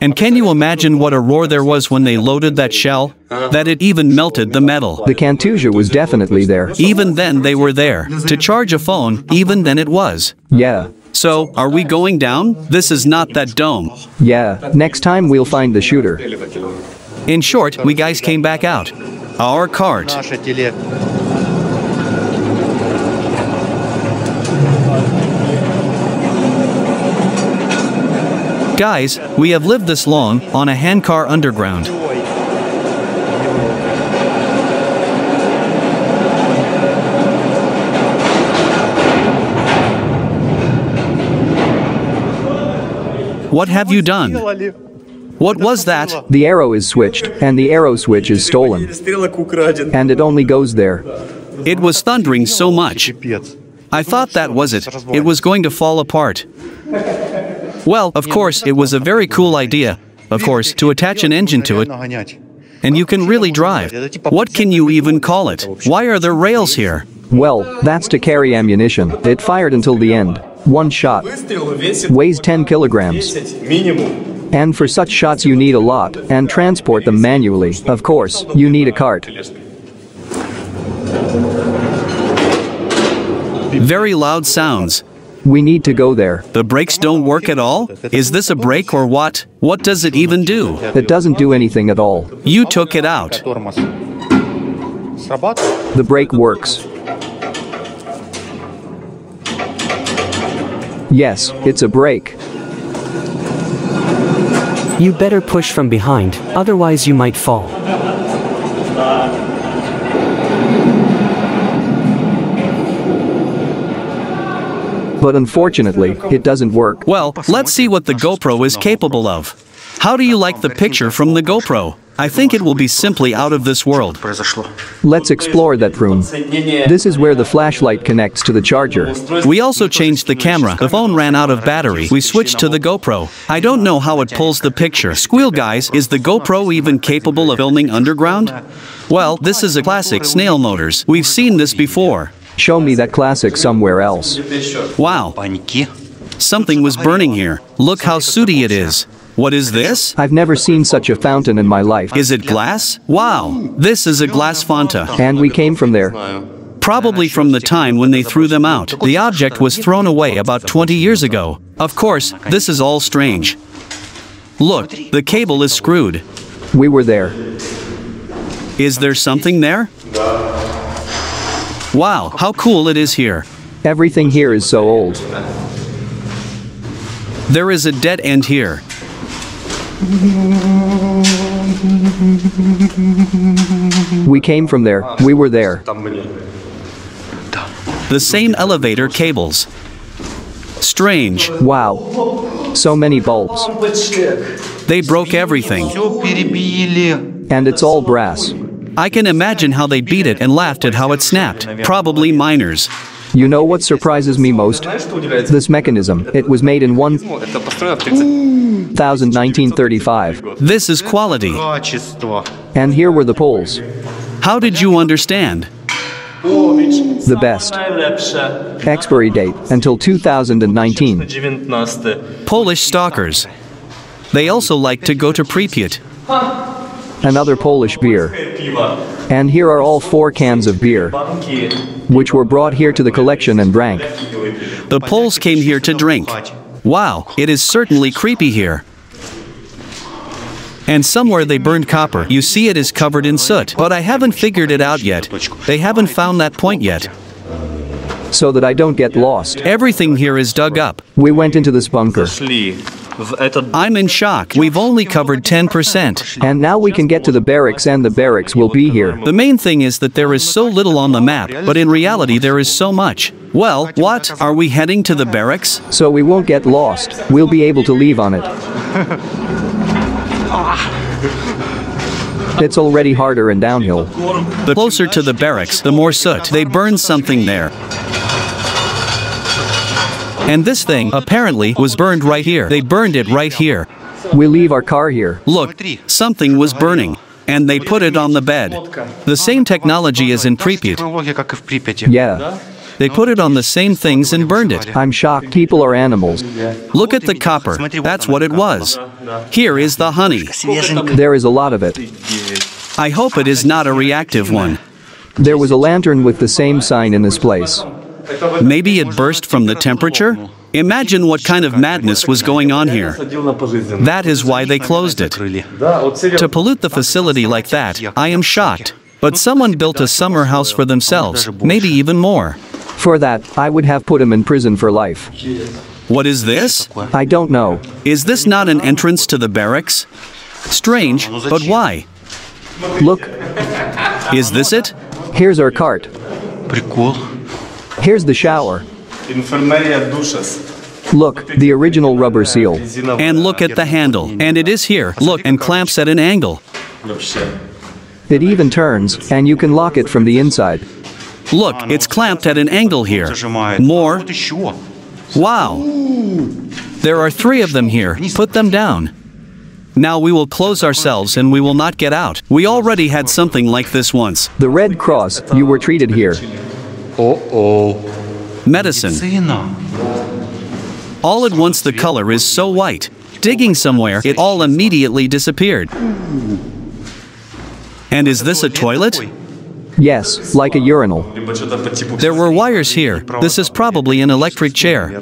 And can you imagine what a roar there was when they loaded that shell? That it even melted the metal. The Kantusha was definitely there. Even then they were there. To charge a phone, even then it was. Yeah. So, are we going down? This is not that dome. Yeah, next time we'll find the shooter. In short, we guys came back out. Our cart. Guys, we have lived this long on a handcar underground. What have you done? What was that? The arrow is switched, and the arrow switch is stolen. And it only goes there. It was thundering so much. I thought that was it. It was going to fall apart. Well, of course, it was a very cool idea, of course, to attach an engine to it. And you can really drive. What can you even call it? Why are there rails here? Well, that's to carry ammunition. It fired until the end. One shot. Weighs 10 kilograms. And for such shots you need a lot, and transport them manually. Of course, you need a cart. Very loud sounds. We need to go there. The brakes don't work at all? Is this a brake or what? What does it even do? It doesn't do anything at all. You took it out. The brake works. Yes, it's a brake. You better push from behind, otherwise you might fall. But unfortunately, it doesn't work. Well, let's see what the GoPro is capable of. How do you like the picture from the GoPro? I think it will be simply out of this world. Let's explore that room. This is where the flashlight connects to the charger. We also changed the camera. The phone ran out of battery. We switched to the GoPro. I don't know how it pulls the picture. Squeal guys, is the GoPro even capable of filming underground? Well, this is a classic snail motors. We've seen this before. Show me that classic somewhere else. Wow. Something was burning here. Look how sooty it is. What is this? I've never seen such a fountain in my life. Is it glass? Wow. This is a glass fonta. And we came from there. Probably from the time when they threw them out. The object was thrown away about 20 years ago. Of course, this is all strange. Look, the cable is screwed. We were there. Is there something there? Wow, how cool it is here. Everything here is so old. There is a dead end here. We came from there. We were there. The same elevator cables. Strange. Wow. So many bulbs. They broke everything. And it's all brass. I can imagine how they beat it and laughed at how it snapped. Probably miners. You know what surprises me most? This mechanism. It was made in 1935. This is quality. And here were the poles. How did you understand? The best. Expiry date until 2019. Polish stalkers. They also like to go to Pripyat. Another Polish beer. And here are all 4 cans of beer, which were brought here to the collection and drank. The Poles came here to drink. Wow, it is certainly creepy here. And somewhere they burned copper. You see it is covered in soot. But I haven't figured it out yet. They haven't found that point yet. So that I don't get lost. Everything here is dug up. We went into this bunker. I'm in shock. We've only covered 10%. And now we can get to the barracks, and the barracks will be here. The main thing is that there is so little on the map, but in reality there is so much. Well, what? Are we heading to the barracks? So we won't get lost. We'll be able to leave on it. It's already harder and downhill. The closer to the barracks, the more soot. They burned something there. And this thing, apparently, was burned right here. They burned it right here. We leave our car here. Look, something was burning. And they put it on the bed. The same technology as in Pripyat. Yeah. They put it on the same things and burned it. I'm shocked. People are animals. Look at the copper. That's what it was. Here is the honey. There is a lot of it. I hope it is not a reactive one. There was a lantern with the same sign in this place. Maybe it burst from the temperature? Imagine what kind of madness was going on here. That is why they closed it. To pollute the facility like that, I am shocked. But someone built a summer house for themselves, maybe even more. For that, I would have put him in prison for life. What is this? I don't know. Is this not an entrance to the barracks? Strange, but why? Look, Is this it? here's our cart. Here's the shower. Look, the original rubber seal. And look at the handle. And it is here, look, and clamps at an angle. It even turns, and you can lock it from the inside. Look, it's clamped at an angle here. More. Wow. There are 3 of them here. Put them down. Now we will close ourselves and we will not get out. We already had something like this once. The Red Cross, you were treated here. Medicine. All at once the color is so white. Digging somewhere, it all immediately disappeared. And is this a toilet? Yes, like a urinal. There were wires here. This is probably an electric chair.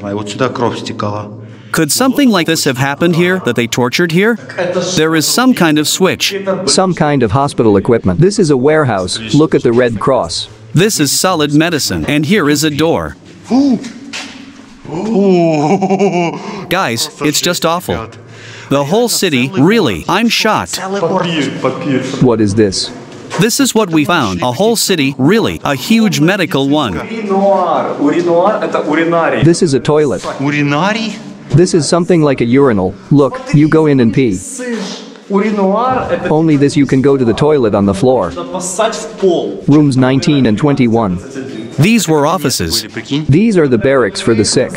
Could something like this have happened here, that they tortured here? There is some kind of switch. Some kind of hospital equipment. This is a warehouse. Look at the Red Cross. This is solid medicine. And here is a door. Guys, it's just awful. The whole city, really, I'm shocked. What is this? This is what we found, a whole city, really, a huge medical one. This is a toilet. This is something like a urinal. Look, you go in and pee. Only this you can go to the toilet on the floor. Rooms 19 and 21. These were offices. These are the barracks for the sick.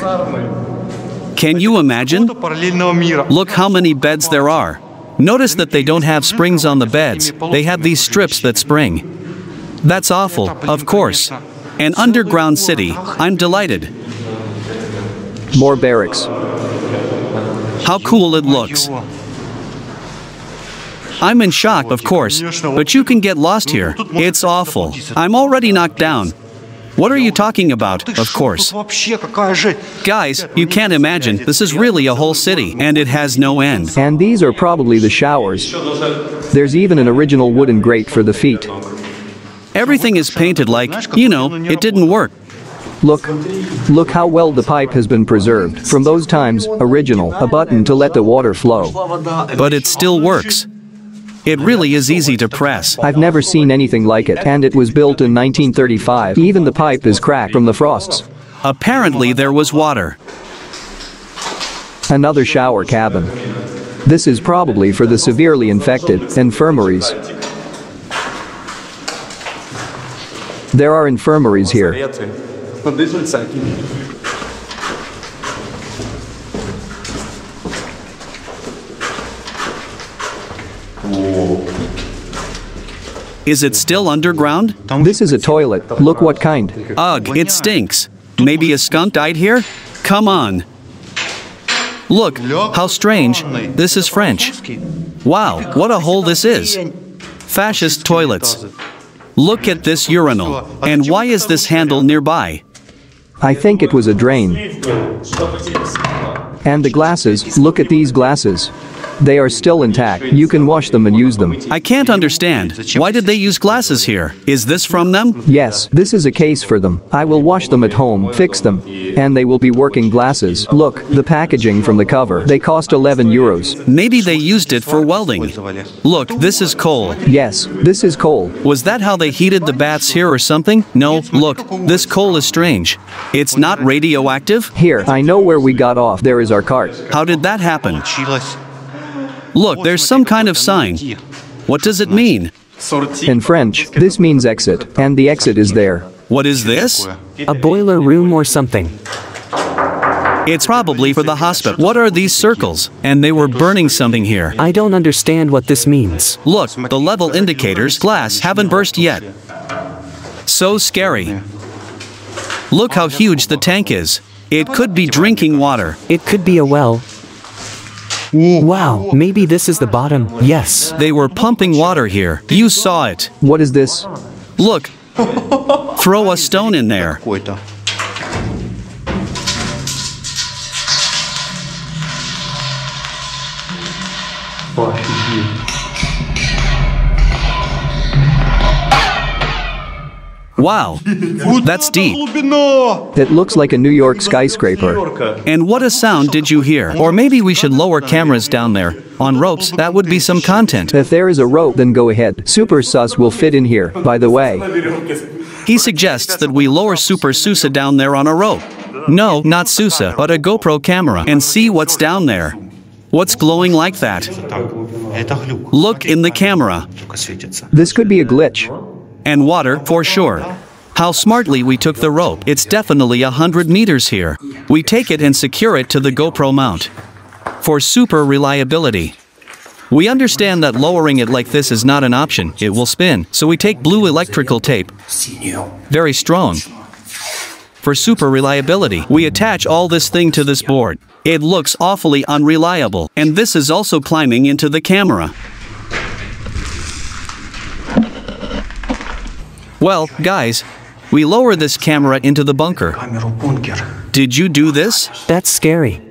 Can you imagine? Look how many beds there are. Notice that they don't have springs on the beds, they have these strips that spring. That's awful, of course. An underground city, I'm delighted. More barracks. How cool it looks. I'm in shock, of course, but you can get lost here. It's awful. I'm already knocked down. What are you talking about, of course? Guys, you can't imagine, this is really a whole city, and it has no end. And these are probably the showers. There's even an original wooden grate for the feet. Everything is painted like, you know, it didn't work. Look how well the pipe has been preserved. From those times, original, a button to let the water flow. But it still works. It really is easy to press. I've never seen anything like it, and it was built in 1935. Even the pipe is cracked from the frosts. Apparently there was water. Another shower cabin. This is probably for the severely infected, infirmaries. There are infirmaries here. Is it still underground? This is a toilet. Look what kind. Ugh, it stinks. Maybe a skunk died here? Come on. Look, how strange. This is French. Wow, what a hole this is. Fascist toilets. Look at this urinal. And why is this handle nearby? I think it was a drain. And the glasses, look at these glasses. They are still intact. You can wash them and use them. I can't understand. Why did they use glasses here? Is this from them? Yes, this is a case for them. I will wash them at home, fix them. And they will be working glasses. Look, the packaging from the cover. They cost 11 euros. Maybe they used it for welding. Look, this is coal. Yes, this is coal. Was that how they heated the baths here or something? No, look, this coal is strange. It's not radioactive? Here, I know where we got off. There is our cart. How did that happen? Look, there's some kind of sign. What does it mean? In French, this means exit, and the exit is there. What is this? A boiler room or something. It's probably for the hospital. What are these circles? And they were burning something here. I don't understand what this means. Look, the level indicators, glass, haven't burst yet. So scary. Look how huge the tank is. It could be drinking water. It could be a well. Wow, maybe this is the bottom. Yes. They were pumping water here. You saw it. What is this? Look. Throw a stone in there. Wow, that's deep. It looks like a New York skyscraper. And what a sound did you hear? Or maybe we should lower cameras down there. On ropes, that would be some content. If there is a rope, then go ahead. Super Sus will fit in here, by the way. He suggests that we lower Super Sousa down there on a rope. No, not Sousa, but a GoPro camera. And see what's down there. What's glowing like that? Look in the camera. This could be a glitch. And water, for sure. How smartly we took the rope. It's definitely 100 meters here. We take it and secure it to the GoPro mount. For super reliability. We understand that lowering it like this is not an option. It will spin. So we take blue electrical tape. Very strong. For super reliability, we attach all this thing to this board. It looks awfully unreliable. And this is also climbing into the camera. Well, guys, we lower this camera into the bunker. Did you do this? That's scary.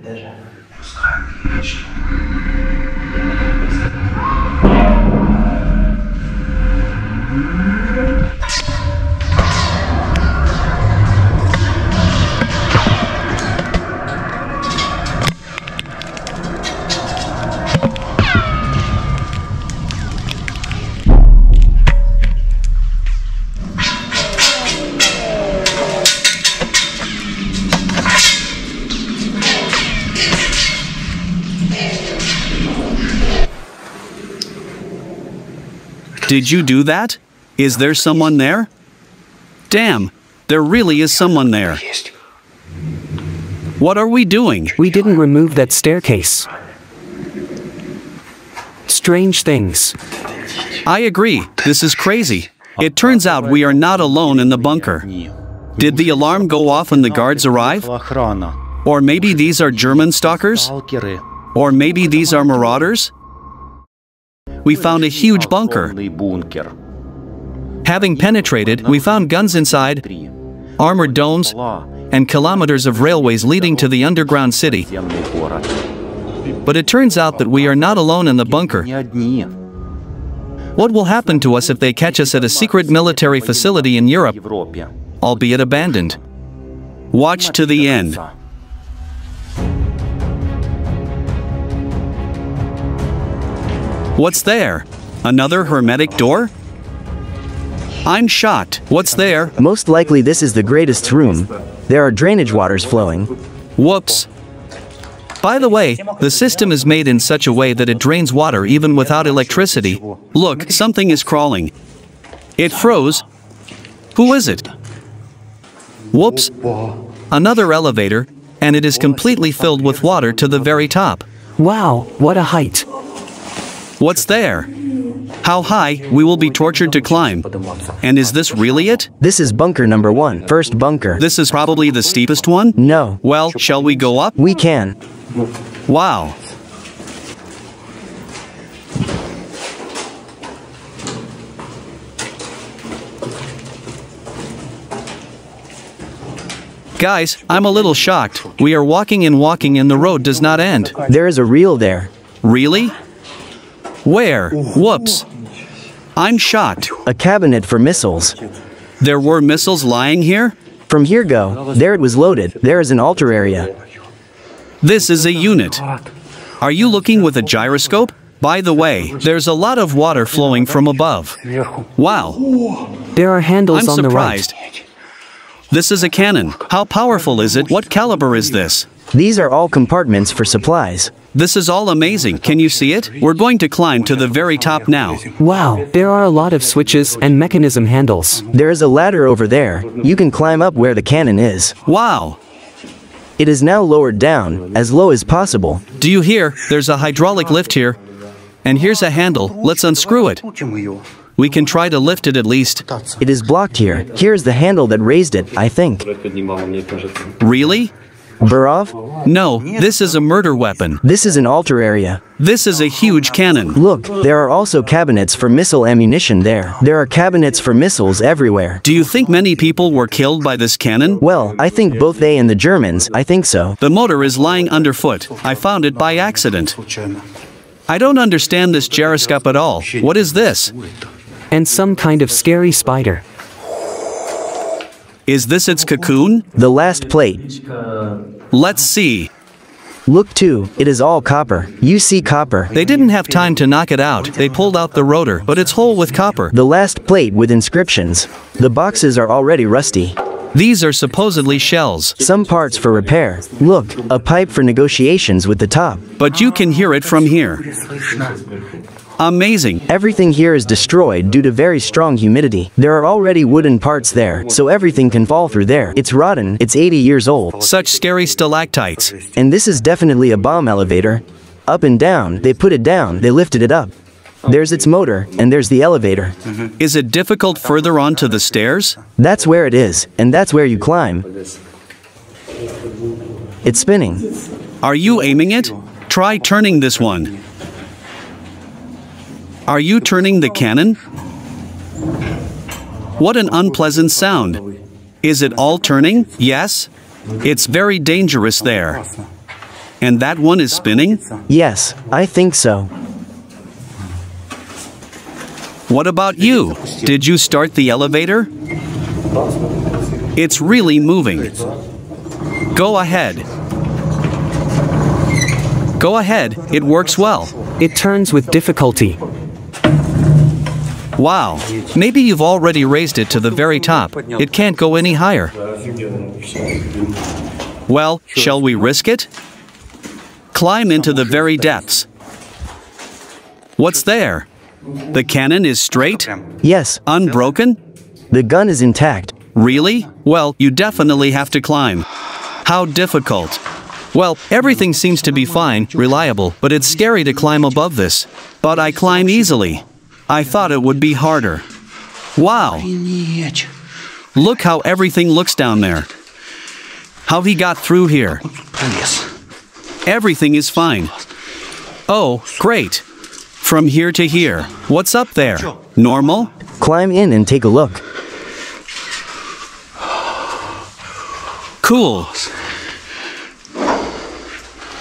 Did you do that? Is there someone there? Damn, there really is someone there. What are we doing? We didn't remove that staircase. Strange things. I agree, this is crazy. It turns out we are not alone in the bunker. Did the alarm go off when the guards arrive? Or maybe these are German stalkers? Or maybe these are marauders? We found a huge bunker. Having penetrated, we found guns inside, armored domes, and kilometers of railways leading to the underground city. But it turns out that we are not alone in the bunker. What will happen to us if they catch us at a secret military facility in Europe, albeit abandoned? Watch to the end. What's there? Another hermetic door? I'm shocked. What's there? Most likely this is the greatest room. There are drainage waters flowing. Whoops. By the way, the system is made in such a way that it drains water even without electricity. Look, something is crawling. It froze. Who is it? Whoops. Another elevator, and it is completely filled with water to the very top. Wow, what a height. What's there? How high we will be tortured to climb. And is this really it? This is bunker number 1, first bunker. This is probably the steepest one? No. Well, shall we go up? We can. Wow. Guys, I'm a little shocked. We are walking and the road does not end. There is a reel there. Really? Where? Whoops. I'm shocked. A cabinet for missiles. There were missiles lying here? From here go. There it was loaded. There is an altar area. This is a unit. Are you looking with a gyroscope? By the way, there's a lot of water flowing from above. Wow. There are handles on the right. I'm surprised. This is a cannon. How powerful is it? What caliber is this? These are all compartments for supplies. This is all amazing. Can you see it? We're going to climb to the very top now. Wow, there are a lot of switches and mechanism handles. There is a ladder over there. You can climb up where the cannon is. Wow. It is now lowered down, as low as possible. Do you hear? There's a hydraulic lift here. And here's a handle. Let's unscrew it. We can try to lift it at least. It is blocked here. Here's the handle that raised it, I think. Really? Burov? No, this is a murder weapon. This is an altar area. This is a huge cannon. Look, there are also cabinets for missile ammunition there. There are cabinets for missiles everywhere. Do you think many people were killed by this cannon? Well, I think both they and the Germans, I think so. The motor is lying underfoot. I found it by accident. I don't understand this gyroscope at all. What is this? And some kind of scary spider. Is this its cocoon? The last plate. Let's see. Look too, it is all copper. You see copper. They didn't have time to knock it out. They pulled out the rotor, but it's whole with copper. The last plate with inscriptions. The boxes are already rusty. These are supposedly shells. Some parts for repair. Look, a pipe for negotiations with the top. But you can hear it from here. Amazing. Everything here is destroyed due to very strong humidity. There are already wooden parts there, so everything can fall through there. It's rotten, it's 80 years old. Such scary stalactites. And this is definitely a bomb elevator. Up and down, they put it down, they lifted it up. There's its motor, and there's the elevator. Is it difficult further on to the stairs? That's where it is, and that's where you climb. It's spinning. Are you aiming it? Try turning this one. Are you turning the cannon? What an unpleasant sound. Is it all turning? Yes? It's very dangerous there. And that one is spinning? Yes, I think so. What about you? Did you start the elevator? It's really moving. Go ahead. Go ahead, it works well. It turns with difficulty. Wow, maybe you've already raised it to the very top. It can't go any higher. Well, shall we risk it? Climb into the very depths. What's there? The cannon is straight? Yes. Unbroken? The gun is intact. Really? Well, you definitely have to climb. How difficult? Well, everything seems to be fine, reliable, but it's scary to climb above this. But I climb easily. I thought it would be harder. Wow! Look how everything looks down there. How he got through here. Everything is fine. Oh, great. From here to here. What's up there? Normal? Climb in and take a look. Cool.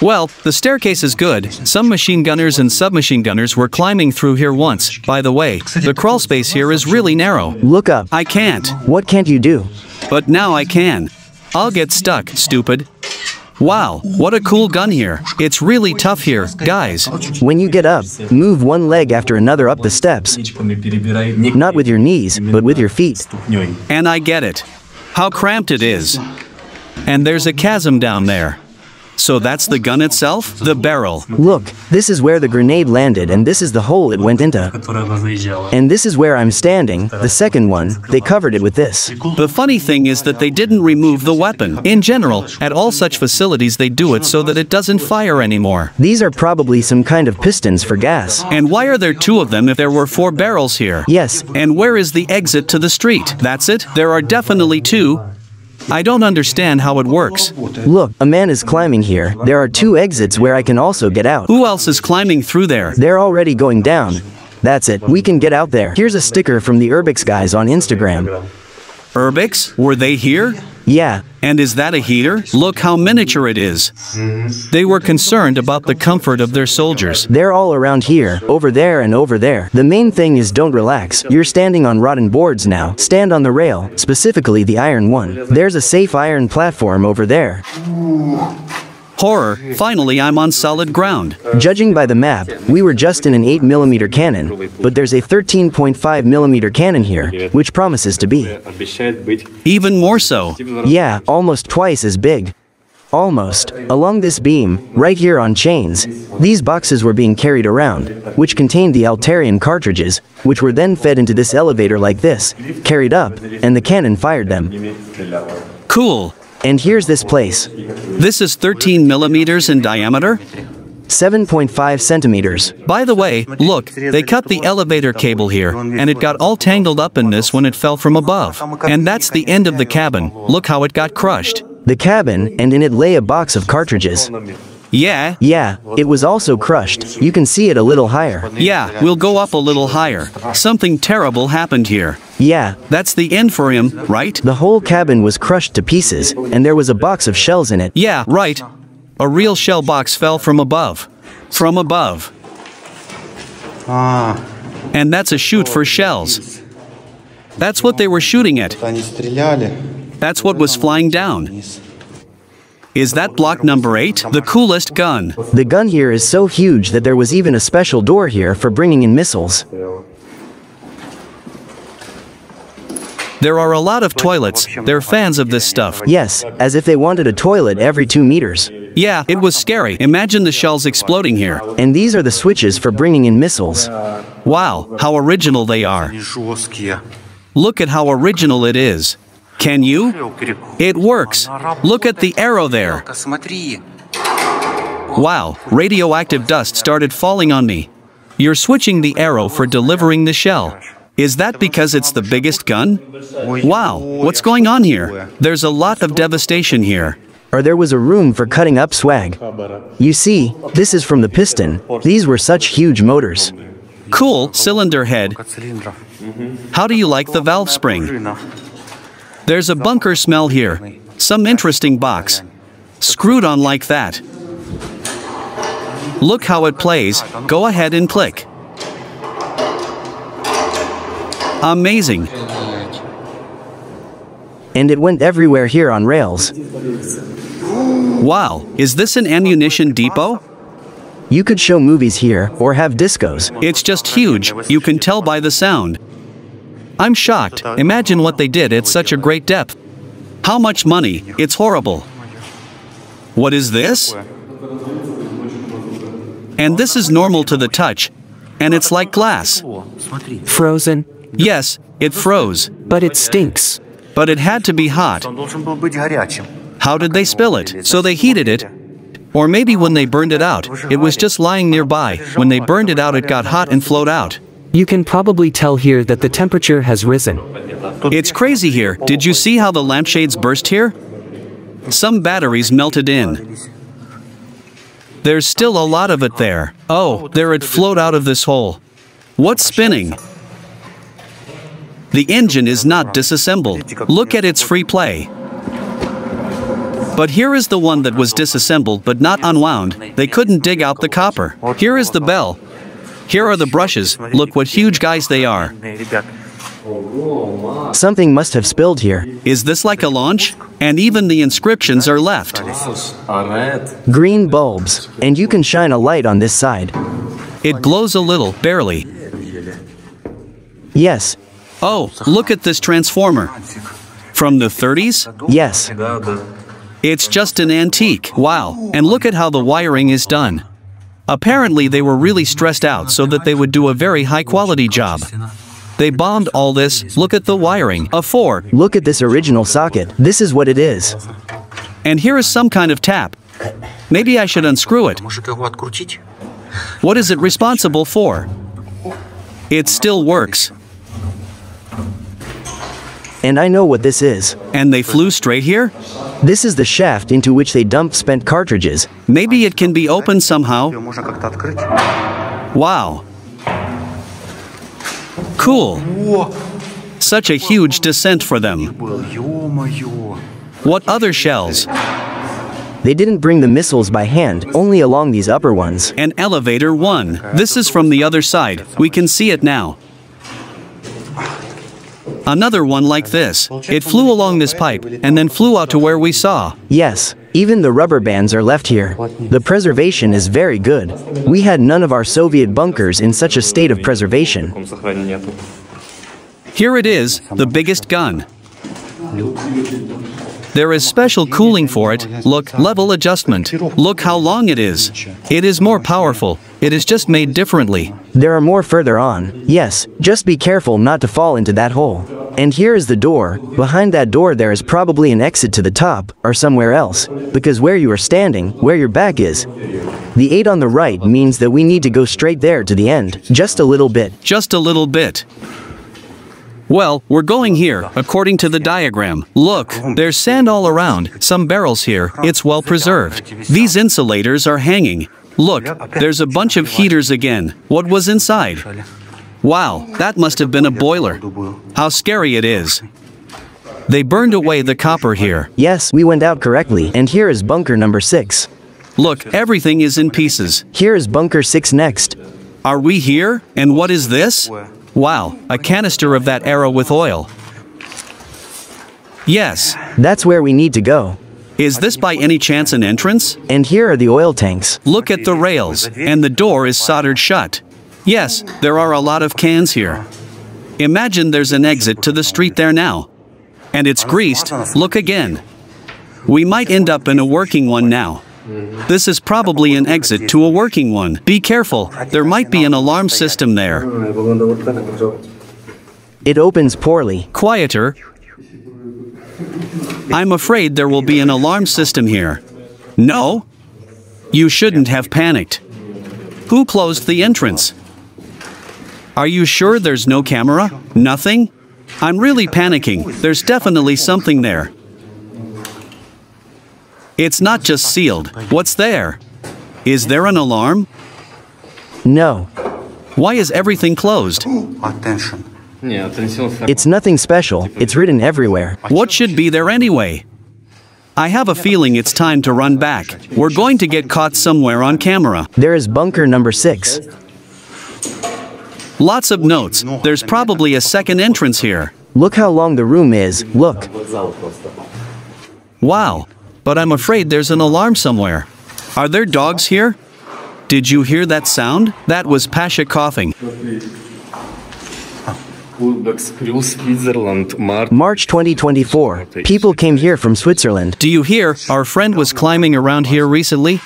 Well, the staircase is good. Some machine gunners and submachine gunners were climbing through here once. By the way, the crawl space here is really narrow. Look up. I can't. What can't you do? But now I can. I'll get stuck, stupid. Wow, what a cool gun here. It's really tough here, guys. When you get up, move one leg after another up the steps. Not with your knees, but with your feet. And I get it. How cramped it is. And there's a chasm down there. So that's the gun itself? The barrel. Look, this is where the grenade landed and this is the hole it went into. And this is where I'm standing, the second one, they covered it with this. The funny thing is that they didn't remove the weapon. In general, at all such facilities they do it so that it doesn't fire anymore. These are probably some kind of pistons for gas. And why are there 2 of them if there were 4 barrels here? Yes. And where is the exit to the street? That's it? There are definitely 2. I don't understand how it works. Look, a man is climbing here. There are 2 exits where I can also get out. Who else is climbing through there? They're already going down. That's it, we can get out there. Here's a sticker from the Urbix guys on Instagram. Urbix? Were they here? Yeah. And is that a heater? Look how miniature it is. They were concerned about the comfort of their soldiers. They're all around here, over there and over there. The main thing is don't relax. You're standing on rotten boards now. Stand on the rail, specifically the iron one. There's a safe iron platform over there. Horror, finally I'm on solid ground. Judging by the map, we were just in an 8mm cannon, but there's a 13.5mm cannon here, which promises to be even more so. Yeah, almost twice as big. Almost. Along this beam, right here on chains, these boxes were being carried around, which contained the Altarian cartridges, which were then fed into this elevator like this, carried up, and the cannon fired them. Cool. And here's this place. This is 13 millimeters in diameter? 7.5 centimeters. By the way, look, they cut the elevator cable here, and it got all tangled up in this when it fell from above. And that's the end of the cabin. Look how it got crushed. The cabin, and in it lay a box of cartridges. Yeah? Yeah, it was also crushed. You can see it a little higher. Yeah, we'll go up a little higher. Something terrible happened here. Yeah. That's the end for him, right? The whole cabin was crushed to pieces, and there was a box of shells in it. Yeah, right. A real shell box fell from above. From above. And that's a chute for shells. That's what they were shooting at. That's what was flying down. Is that block number 8? The coolest gun. The gun here is so huge that there was even a special door here for bringing in missiles. There are a lot of toilets. They're fans of this stuff. Yes, as if they wanted a toilet every 2 meters. Yeah, it was scary. Imagine the shells exploding here. And these are the switches for bringing in missiles. Wow, how original they are. Look at how original it is. Can you? It works. Look at the arrow there. Wow, radioactive dust started falling on me. You're switching the arrow for delivering the shell. Is that because it's the biggest gun? Wow, what's going on here? There's a lot of devastation here. Or there was a room for cutting up swag. You see, this is from the piston. These were such huge motors. Cool, cylinder head. How do you like the valve spring? There's a bunker smell here. Some interesting box. Screwed on like that. Look how it plays. Go ahead and click. Amazing. And it went everywhere here on rails. Wow, is this an ammunition depot? You could show movies here, or have discos. It's just huge, you can tell by the sound. I'm shocked, imagine what they did at such a great depth. How much money, it's horrible. What is this? And this is normal to the touch, and it's like glass. Frozen? Yes, it froze. But it stinks. But it had to be hot. How did they spill it? So they heated it? Or maybe when they burned it out, it was just lying nearby. When they burned it out, it got hot and flowed out. You can probably tell here that the temperature has risen. It's crazy here. Did you see how the lampshades burst here? Some batteries melted in. There's still a lot of it there. Oh, there it flowed out of this hole. What's spinning? The engine is not disassembled. Look at its free play. But here is the one that was disassembled but not unwound. They couldn't dig out the copper. Here is the bell. Here are the brushes. Look what huge guys they are. Something must have spilled here. Is this like a launch? And even the inscriptions are left. Green bulbs. And you can shine a light on this side. It glows a little, barely. Yes. Oh, look at this transformer. From the 30s? Yes. It's just an antique. Wow, and look at how the wiring is done. Apparently they were really stressed out so that they would do a very high-quality job. They bombed all this. Look at the wiring. A 4. Look at this original socket. This is what it is. And here is some kind of tap. Maybe I should unscrew it. What is it responsible for? It still works. And I know what this is. And they flew straight here? This is the shaft into which they dump spent cartridges. Maybe it can be opened somehow. Wow. Cool. Such a huge descent for them. What other shells? They didn't bring the missiles by hand, only along these upper ones. An elevator 1. This is from the other side. We can see it now. Another one like this. It flew along this pipe, and then flew out to where we saw. Yes, even the rubber bands are left here. The preservation is very good. We had none of our Soviet bunkers in such a state of preservation. Here it is, the biggest gun. There is special cooling for it. Look, level adjustment. Look how long it is. It is more powerful. It is just made differently. There are more further on. Yes, just be careful not to fall into that hole. And here is the door. Behind that door there is probably an exit to the top, or somewhere else. Because where you are standing, where your back is. The 8 on the right means that we need to go straight there to the end. Just a little bit. Just a little bit. Well, we're going here, according to the diagram. Look, there's sand all around, some barrels here, it's well preserved. These insulators are hanging. Look, there's a bunch of heaters again. What was inside? Wow, that must have been a boiler. How scary it is. They burned away the copper here. Yes, we went out correctly, and here is bunker number 6. Look, everything is in pieces. Here is bunker 6 next. Are we here? And what is this? Wow, a canister of that arrow with oil. Yes. That's where we need to go. Is this by any chance an entrance? And here are the oil tanks. Look at the rails, and the door is soldered shut. Yes, there are a lot of cans here. Imagine there's an exit to the street there now. And it's greased. Look again. We might end up in a working one now. This is probably an exit to a working one. Be careful, there might be an alarm system there. It opens poorly. Quieter. I'm afraid there will be an alarm system here. No? You shouldn't have panicked. Who closed the entrance? Are you sure there's no camera? Nothing? I'm really panicking. There's definitely something there. It's not just sealed. What's there? Is there an alarm? No. Why is everything closed? It's nothing special. It's written everywhere. What should be there anyway? I have a feeling it's time to run back. We're going to get caught somewhere on camera. There is bunker number 6. Lots of notes. There's probably a second entrance here. Look how long the room is. Look. Wow. But I'm afraid there's an alarm somewhere. Are there dogs here? Did you hear that sound? That was Pasha coughing. March 2024. People came here from Switzerland. Do you hear? Our friend was climbing around here recently.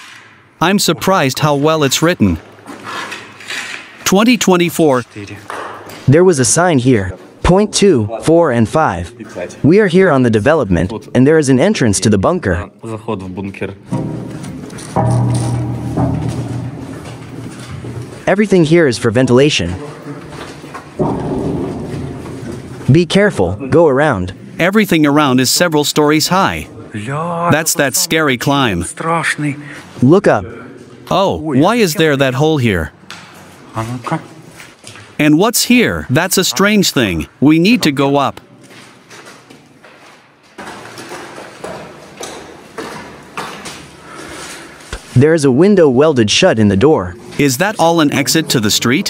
I'm surprised how well it's written. 2024. There was a sign here. Point 2, 4, and 5. We are here on the development, and there is an entrance to the bunker. Everything here is for ventilation. Be careful, go around. Everything around is several stories high. That's that scary climb. Look up. Oh, why is there that hole here? And what's here? That's a strange thing. We need to go up. There is a window welded shut in the door. Is that all an exit to the street?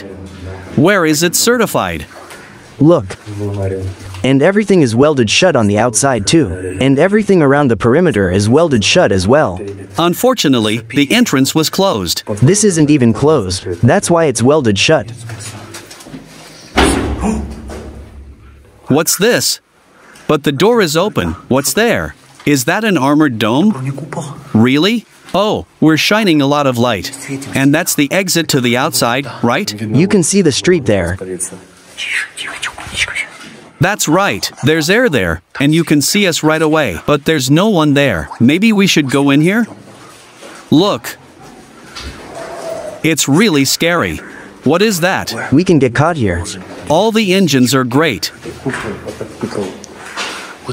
Where is it certified? Look. And everything is welded shut on the outside too. And everything around the perimeter is welded shut as well. Unfortunately, the entrance was closed. This isn't even closed. That's why it's welded shut. What's this? But the door is open. What's there? Is that an armored dome? Really? Oh, we're shining a lot of light. And that's the exit to the outside, right? You can see the street there. That's right, there's air there, and you can see us right away, but there's no one there. Maybe we should go in here? Look. It's really scary. What is that? We can get caught here. All the engines are great.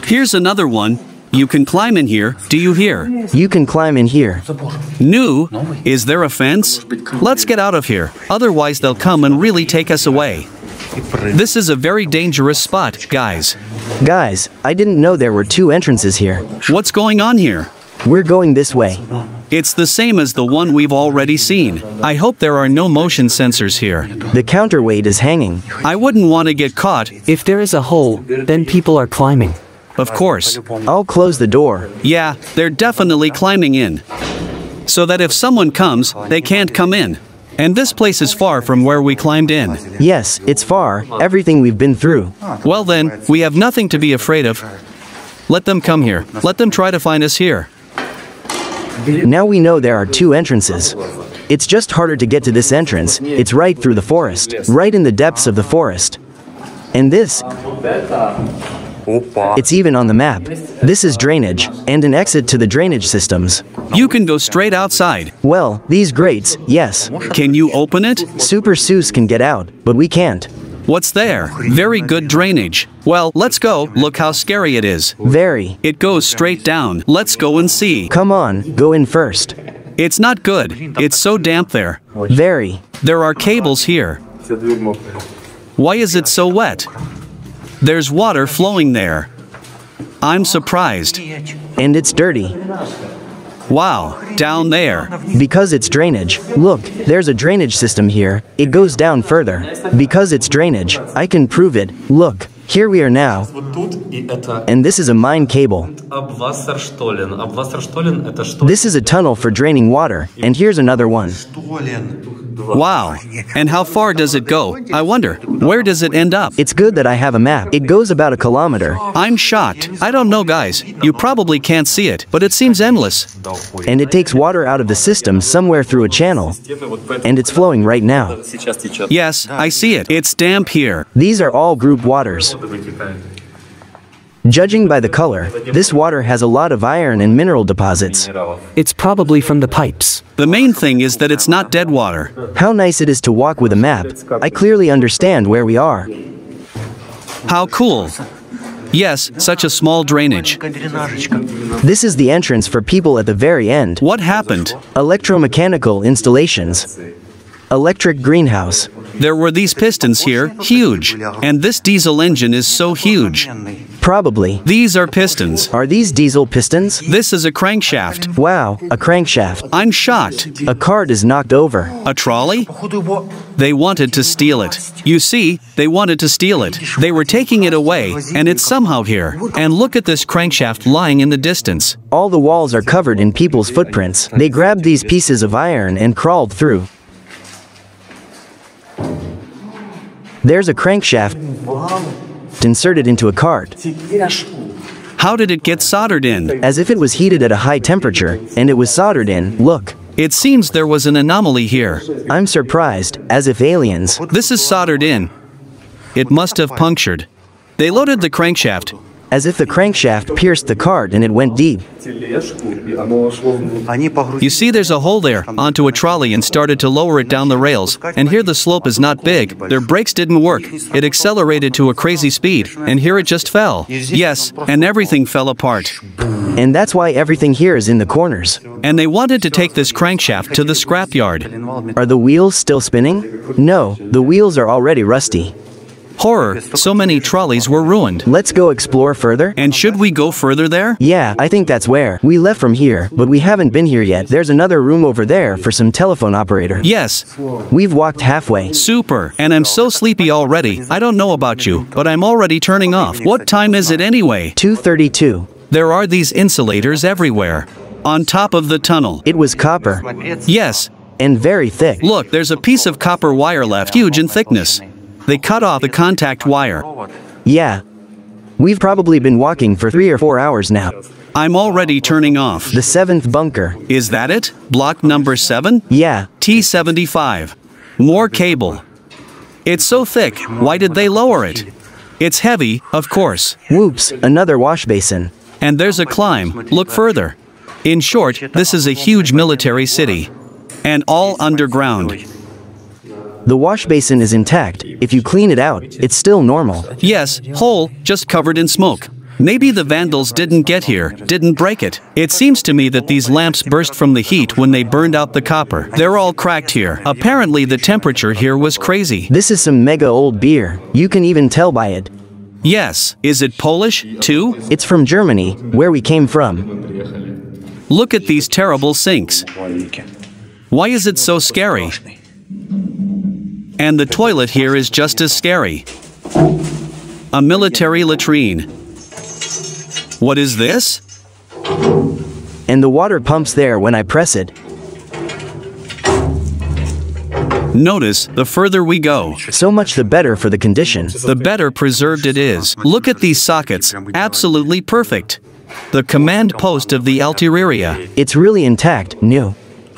Here's another one. You can climb in here, do you hear? You can climb in here. New? Is there a fence? Let's get out of here, otherwise they'll come and really take us away. This is a very dangerous spot, guys. Guys, I didn't know there were 2 entrances here. What's going on here? We're going this way. It's the same as the one we've already seen. I hope there are no motion sensors here. The counterweight is hanging. I wouldn't want to get caught. If there is a hole, then people are climbing. Of course. I'll close the door. Yeah, they're definitely climbing in. So that if someone comes, they can't come in. And this place is far from where we climbed in. Yes, it's far, everything we've been through. Well then, we have nothing to be afraid of. Let them come here. Let them try to find us here. Now we know there are 2 entrances. It's just harder to get to this entrance. It's right through the forest, right in the depths of the forest. And this, it's even on the map. This is drainage, and an exit to the drainage systems. You can go straight outside. Well, these grates, yes. Can you open it? Super Seuss can get out, but we can't. What's there? Very good drainage. Well, let's go. Look how scary it is. Very. It goes straight down. Let's go and see. Come on, go in first. It's not good. It's so damp there. Very. There are cables here. Why is it so wet? There's water flowing there. I'm surprised. And it's dirty. Wow, down there. Because it's drainage. Look, there's a drainage system here. It goes down further. Because it's drainage, I can prove it. Look, here we are now. And this is a mine cable. This is a tunnel for draining water. And here's another one. Wow. And how far does it go? I wonder, where does it end up? It's good that I have a map. It goes about 1 kilometer. I'm shocked. I don't know, guys. You probably can't see it, but it seems endless. And it takes water out of the system somewhere through a channel. And it's flowing right now. Yes, I see it. It's damp here. These are all group waters. Judging by the color, this water has a lot of iron and mineral deposits. It's probably from the pipes. The main thing is that it's not dead water. How nice it is to walk with a map. I clearly understand where we are. How cool. Yes, such a small drainage. This is the entrance for people at the very end. What happened? Electromechanical installations. Electric greenhouse. There were these pistons here, huge. And this diesel engine is so huge. Probably. These are pistons. Are these diesel pistons? This is a crankshaft. Wow, a crankshaft. I'm shocked. A cart is knocked over. A trolley? They wanted to steal it. You see, they wanted to steal it. They were taking it away, and it's somehow here. And look at this crankshaft lying in the distance. All the walls are covered in people's footprints. They grabbed these pieces of iron and crawled through. There's a crankshaft inserted into a cart. How did it get soldered in? As if it was heated at a high temperature, and it was soldered in. Look. It seems there was an anomaly here. I'm surprised, as if aliens. This is soldered in. It must have punctured. They loaded the crankshaft. As if the crankshaft pierced the cart and it went deep. You see, there's a hole there, onto a trolley, and started to lower it down the rails. And here the slope is not big. Their brakes didn't work. It accelerated to a crazy speed, and here it just fell. Yes, and everything fell apart. And that's why everything here is in the corners. And they wanted to take this crankshaft to the scrapyard. Are the wheels still spinning? No, the wheels are already rusty. Horror, so many trolleys were ruined. Let's go explore further. And should we go further there? Yeah, I think that's where. We left from here, but we haven't been here yet. There's another room over there for some telephone operator. Yes. We've walked halfway. Super, and I'm so sleepy already. I don't know about you, but I'm already turning off. What time is it anyway? 2:32. There are these insulators everywhere. On top of the tunnel. It was copper. Yes. And very thick. Look, there's a piece of copper wire left, huge in thickness. They cut off the contact wire. Yeah. We've probably been walking for 3 or 4 hours now. I'm already turning off. The 7th bunker. Is that it? Block number 7? Yeah. T75. More cable. It's so thick, why did they lower it? It's heavy, of course. Whoops, another wash basin. And there's a climb, look further. In short, this is a huge military city. And all underground. The wash basin is intact. If you clean it out, it's still normal. Yes, whole, just covered in smoke. Maybe the vandals didn't get here, didn't break it. It seems to me that these lamps burst from the heat when they burned out the copper. They're all cracked here. Apparently the temperature here was crazy. This is some mega old beer. You can even tell by it. Yes, is it Polish, too? It's from Germany, where we came from. Look at these terrible sinks. Why is it so scary? And the toilet here is just as scary. A military latrine. What is this? And the water pumps there when I press it. Notice, the further we go, So much the better for the condition. the better preserved it is. Look at these sockets, absolutely perfect. The command post of the Altireria. It's really intact, new.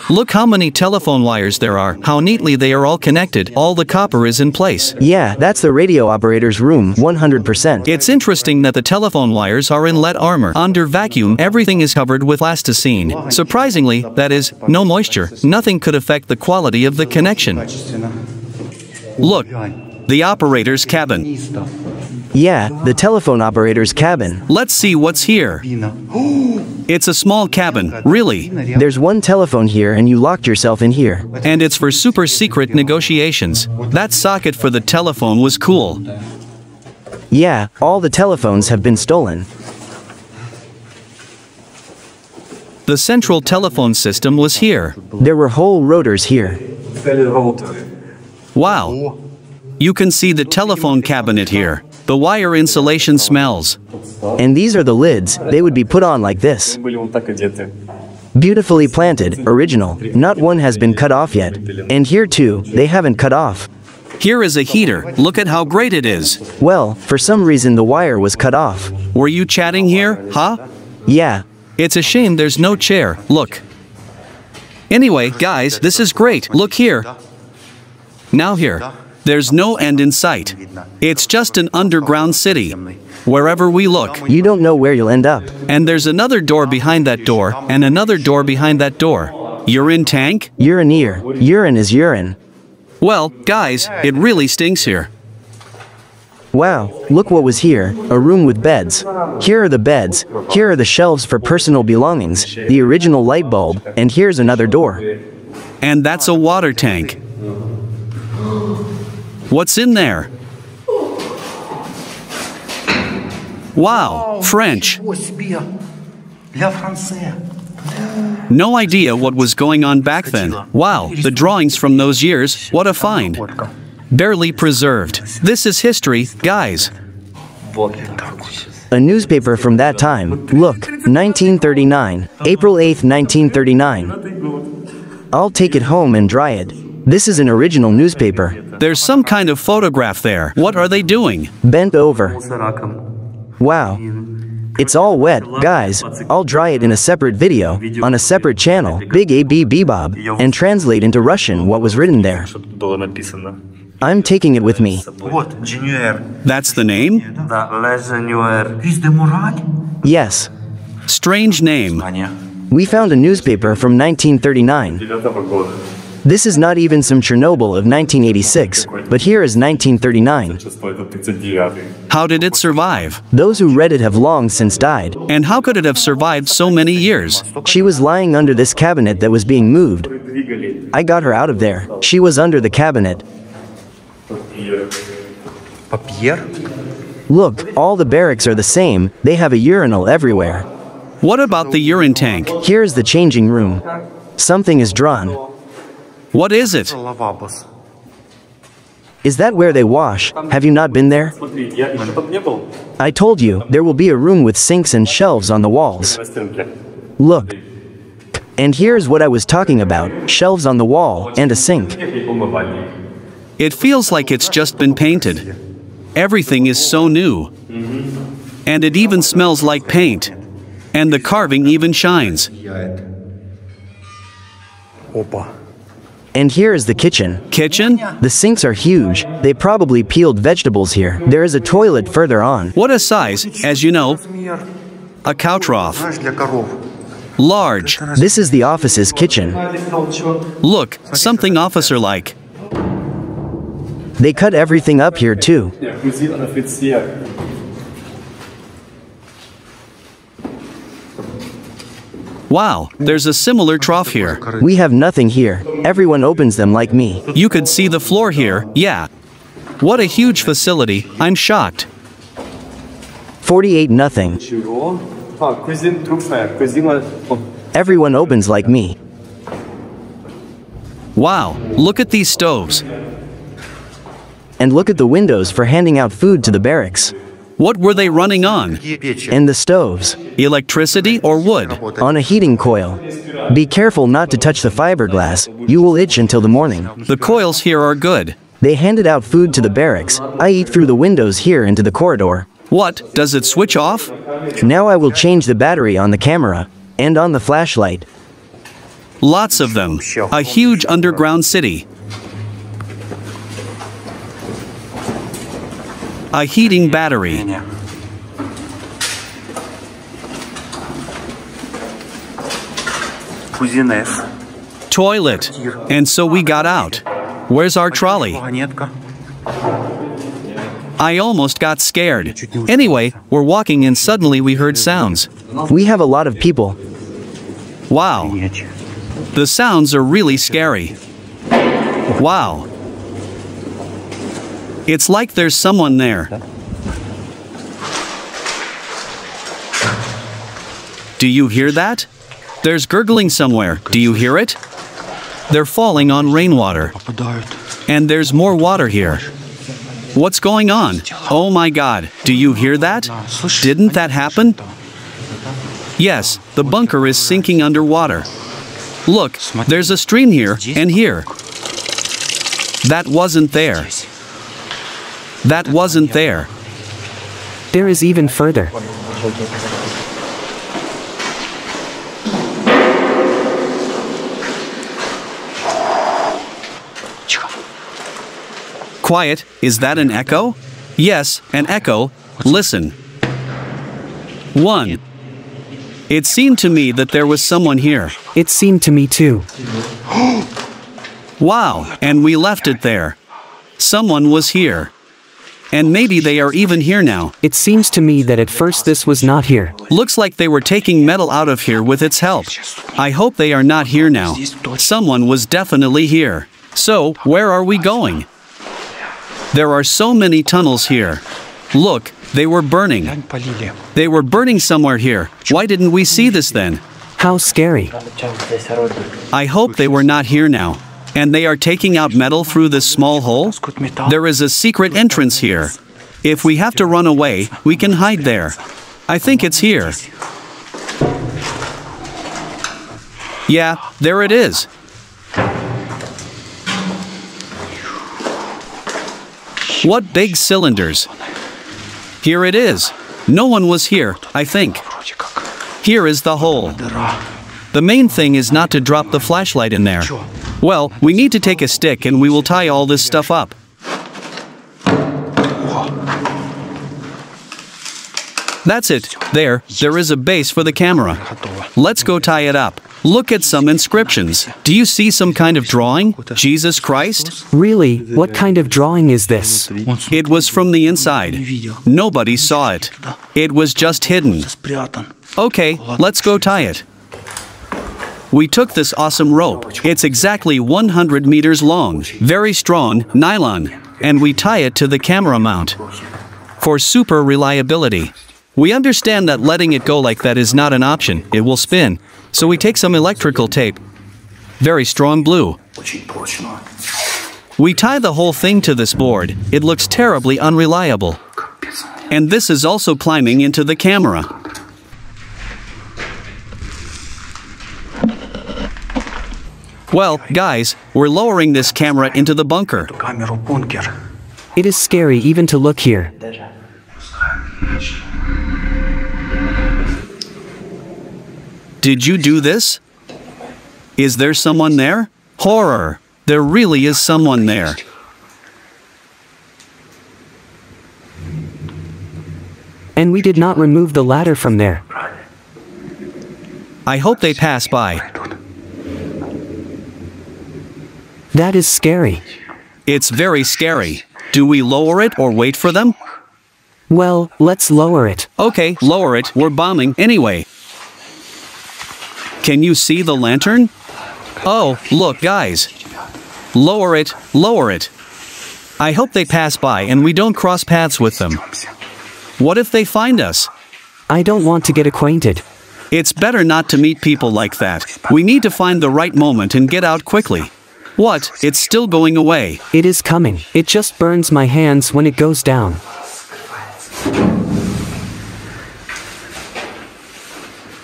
Look how many telephone wires there are, how neatly they are all connected, all the copper is in place. Yeah, that's the radio operator's room, 100%. It's interesting that the telephone wires are in lead armor. Under vacuum, everything is covered with plasticine. Surprisingly, that is, no moisture. Nothing could affect the quality of the connection. Look, the operator's cabin. Yeah, the telephone operator's cabin. Let's see what's here. It's a small cabin, really. There's one telephone here and you locked yourself in here. And it's for super secret negotiations. That socket for the telephone was cool. Yeah, all the telephones have been stolen. The central telephone system was here. There were whole rotors here. Wow. You can see the telephone cabinet here. The wire insulation smells. And these are the lids, they would be put on like this. Beautifully planted, original, not one has been cut off yet. And here too, they haven't cut off. Here is a heater, look at how great it is. Well, for some reason the wire was cut off. Were you chatting here, huh? Yeah. It's a shame there's no chair, look. Anyway, guys, this is great, look here. Now here. There's no end in sight. It's just an underground city. Wherever we look. You don't know where you'll end up. And there's another door behind that door, and another door behind that door. Urine tank? Urinier. Urine is urine. Well, guys, it really stinks here. Wow, look what was here, a room with beds. Here are the beds, here are the shelves for personal belongings, the original light bulb, and here's another door. And that's a water tank. What's in there? Wow, French. No idea what was going on back then. Wow, the drawings from those years, what a find. Barely preserved. This is history, guys. A newspaper from that time. Look, 1939, April 8th, 1939. I'll take it home and dry it. This is an original newspaper. There's some kind of photograph there. What are they doing? Bent over. Wow. It's all wet, guys. I'll dry it in a separate video, on a separate channel, Big AB Bebop, and translate into Russian what was written there. I'm taking it with me. That's the name? Yes. Strange name. We found a newspaper from 1939. This is not even some Chernobyl of 1986, but here is 1939. How did it survive? Those who read it have long since died. And how could it have survived so many years? She was lying under this cabinet that was being moved. I got her out of there. She was under the cabinet. Look, all the barracks are the same, they have a urinal everywhere. What about the urine tank? Here's the changing room. Something is drawn. What is it? Is that where they wash? Have you not been there? I told you, there will be a room with sinks and shelves on the walls. Look. And here's what I was talking about, shelves on the wall and a sink. It feels like it's just been painted. Everything is so new. And it even smells like paint. And the carving even shines. And here is the kitchen. Kitchen? The sinks are huge. They probably peeled vegetables here. There is a toilet further on. What a size, as you know. A cow trough. Large. This is the office's kitchen. Look, something officer-like. They cut everything up here too. Wow, there's a similar trough here. We have nothing here. Everyone opens them like me. You could see the floor here, yeah. What a huge facility, I'm shocked. 48 nothing. Everyone opens like me. Wow, look at these stoves. And look at the windows for handing out food to the barracks. What were they running on? And the stoves. Electricity or wood? On a heating coil. Be careful not to touch the fiberglass. You will itch until the morning. The coils here are good. They handed out food to the barracks. I eat through the windows here into the corridor. What, does it switch off? Now I will change the battery on the camera. And on the flashlight. Lots of them. A huge underground city. A heating battery. Toilet. And so we got out. Where's our trolley? I almost got scared. Anyway, we're walking and suddenly we heard sounds. We have a lot of people. Wow. The sounds are really scary. Wow. It's like there's someone there. Do you hear that? There's gurgling somewhere. Do you hear it? They're falling on rainwater. And there's more water here. What's going on? Oh my God, do you hear that? Didn't that happen? Yes, the bunker is sinking underwater. Look, there's a stream here and here. That wasn't there. That wasn't there. There is even further. Quiet, is that an echo? Yes, an echo. Listen. 1. It seemed to me that there was someone here. It seemed to me too. Wow, and we left it there. Someone was here. And maybe they are even here now. It seems to me that at first this was not here. Looks like they were taking metal out of here with its help. I hope they are not here now. Someone was definitely here. So, where are we going? There are so many tunnels here. Look, they were burning. They were burning somewhere here. Why didn't we see this then? How scary. I hope they were not here now. And they are taking out metal through this small hole? There is a secret entrance here. If we have to run away, we can hide there. I think it's here. Yeah, there it is. What big cylinders. Here it is. No one was here, I think. Here is the hole. The main thing is not to drop the flashlight in there. Well, we need to take a stick and we will tie all this stuff up. That's it. There is a base for the camera. Let's go tie it up. Look at some inscriptions. Do you see some kind of drawing? Jesus Christ? Really? What kind of drawing is this? It was from the inside. Nobody saw it. It was just hidden. Okay, let's go tie it. We took this awesome rope. It's exactly 100 meters long, very strong, nylon, and we tie it to the camera mount. For super reliability. We understand that letting it go like that is not an option, it will spin. So we take some electrical tape. Very strong blue. We tie the whole thing to this board. It looks terribly unreliable. And this is also climbing into the camera. Well, guys, we're lowering this camera into the bunker. It is scary even to look here. Did you do this? Is there someone there? Horror! There really is someone there. And we did not remove the ladder from there. I hope they pass by. That is scary. It's very scary. Do we lower it or wait for them? Well, let's lower it. Okay, lower it. We're bombing anyway. Can you see the lantern? Oh, look, guys. Lower it, lower it. I hope they pass by and we don't cross paths with them. What if they find us? I don't want to get acquainted. It's better not to meet people like that. We need to find the right moment and get out quickly. What? It's still going away. It is coming. It just burns my hands when it goes down.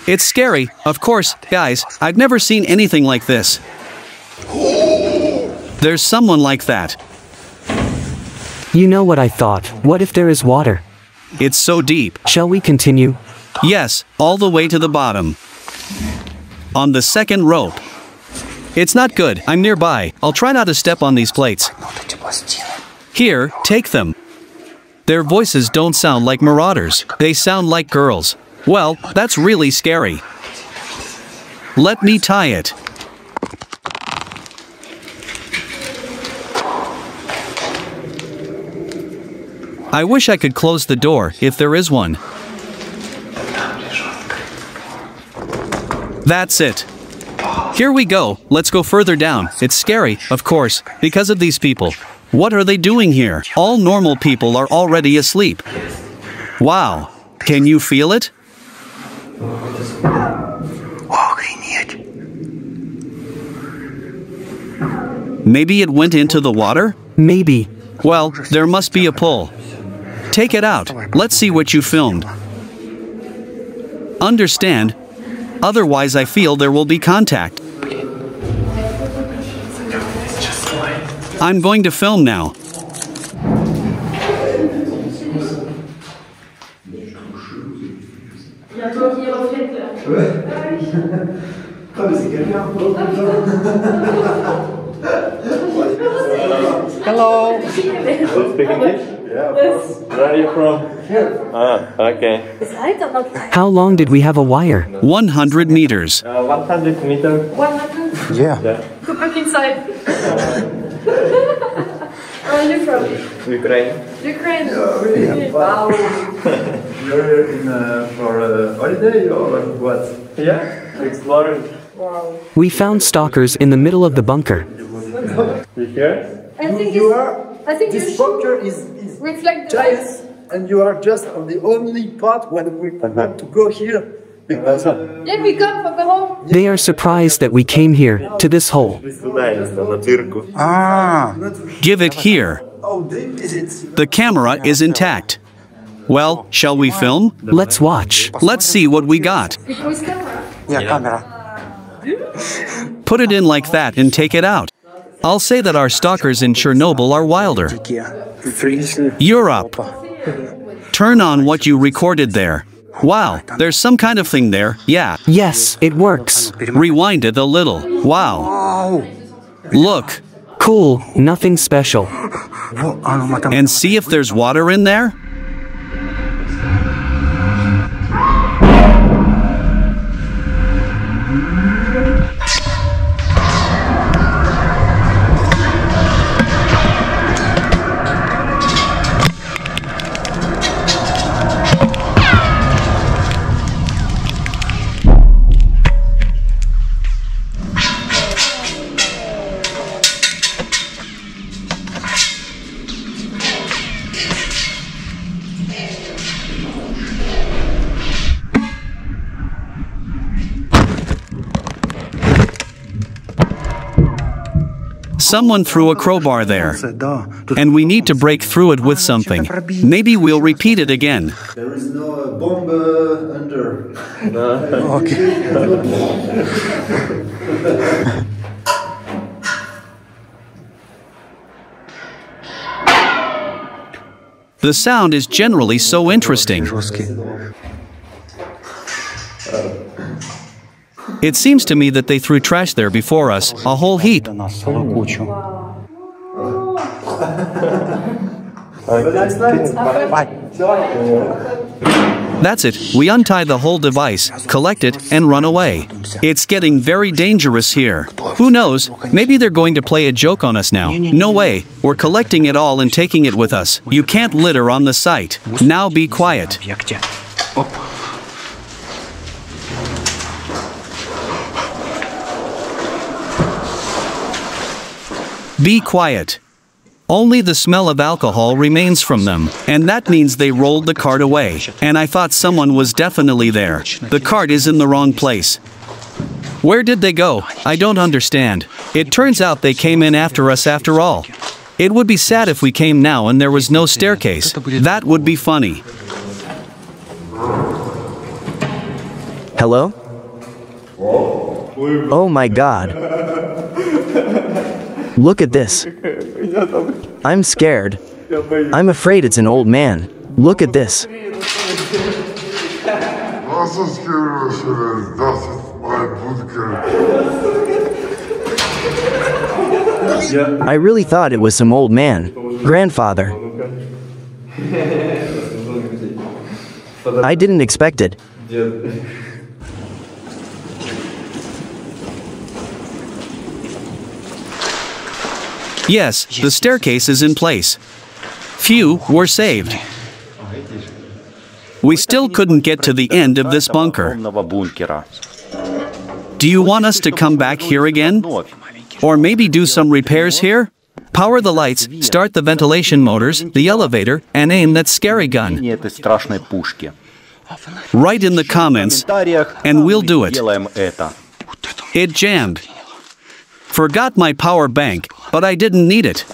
It's scary, of course, guys. I've never seen anything like this. There's someone like that. You know what I thought. What if there is water? It's so deep. Shall we continue? Yes, all the way to the bottom. On the second rope. It's not good. I'm nearby. I'll try not to step on these plates. Here, take them. Their voices don't sound like marauders. They sound like girls. Well, that's really scary. Let me tie it. I wish I could close the door, if there is one. That's it. Here we go. Let's go further down. It's scary, of course, because of these people. What are they doing here? All normal people are already asleep. Wow. Can you feel it? Maybe it went into the water? Maybe. Well, there must be a pull. Take it out. Let's see what you filmed. Understand? Otherwise I feel there will be contact. I'm going to film now. Hello. Do you speak English? Yeah. Where are you from? Here. Ah, okay. How long did we have a wire? 100 meters. 100 meters. 100? Yeah. Go back inside. Where are you from? Ukraine. Ukraine? Yeah. Wow. You're in for a holiday or what? Yeah, exploring. Wow. We found stalkers in the middle of the bunker. You here? I think This bunker is reflect the giant, lights. and you are just on the only part when we want to go here. Because Yeah, we come from the home. They are surprised that we came here, to this hole. Give it here. how deep is it? The camera is intact. Well, shall we film? Let's watch. Let's see what we got. Because camera. Put it in like that and take it out. I'll say that our stalkers in Chernobyl are wilder. You're up. Turn on what you recorded there. Wow, there's some kind of thing there, yeah. Yes, it works. Rewind it a little. Wow. Look. Cool, nothing special. And see if there's water in there? Someone threw a crowbar there, and we need to break through it with something. Maybe we'll repeat it again. There is no bomb under. The sound is generally so interesting. It seems to me that they threw trash there before us, a whole heap. That's it, we untie the whole device, collect it, and run away. It's getting very dangerous here. Who knows, maybe they're going to play a joke on us now. No way, we're collecting it all and taking it with us. You can't litter on the site. Now be quiet. Be quiet. Only the smell of alcohol remains from them, and that means they rolled the cart away. And I thought someone was definitely there. The cart is in the wrong place. Where did they go? I don't understand. It turns out they came in after us after all. It would be sad if we came now and there was no staircase. That would be funny. Hello? Oh my god. Look at this. I'm scared. I'm afraid it's an old man. Look at this. I really thought it was some old man. Grandfather. I didn't expect it. Yes, the staircase is in place. Few were saved. We still couldn't get to the end of this bunker. Do you want us to come back here again? Or maybe do some repairs here? Power the lights, start the ventilation motors, the elevator, and aim that scary gun. Write in the comments, and we'll do it. It jammed. Forgot my power bank, but I didn't need it.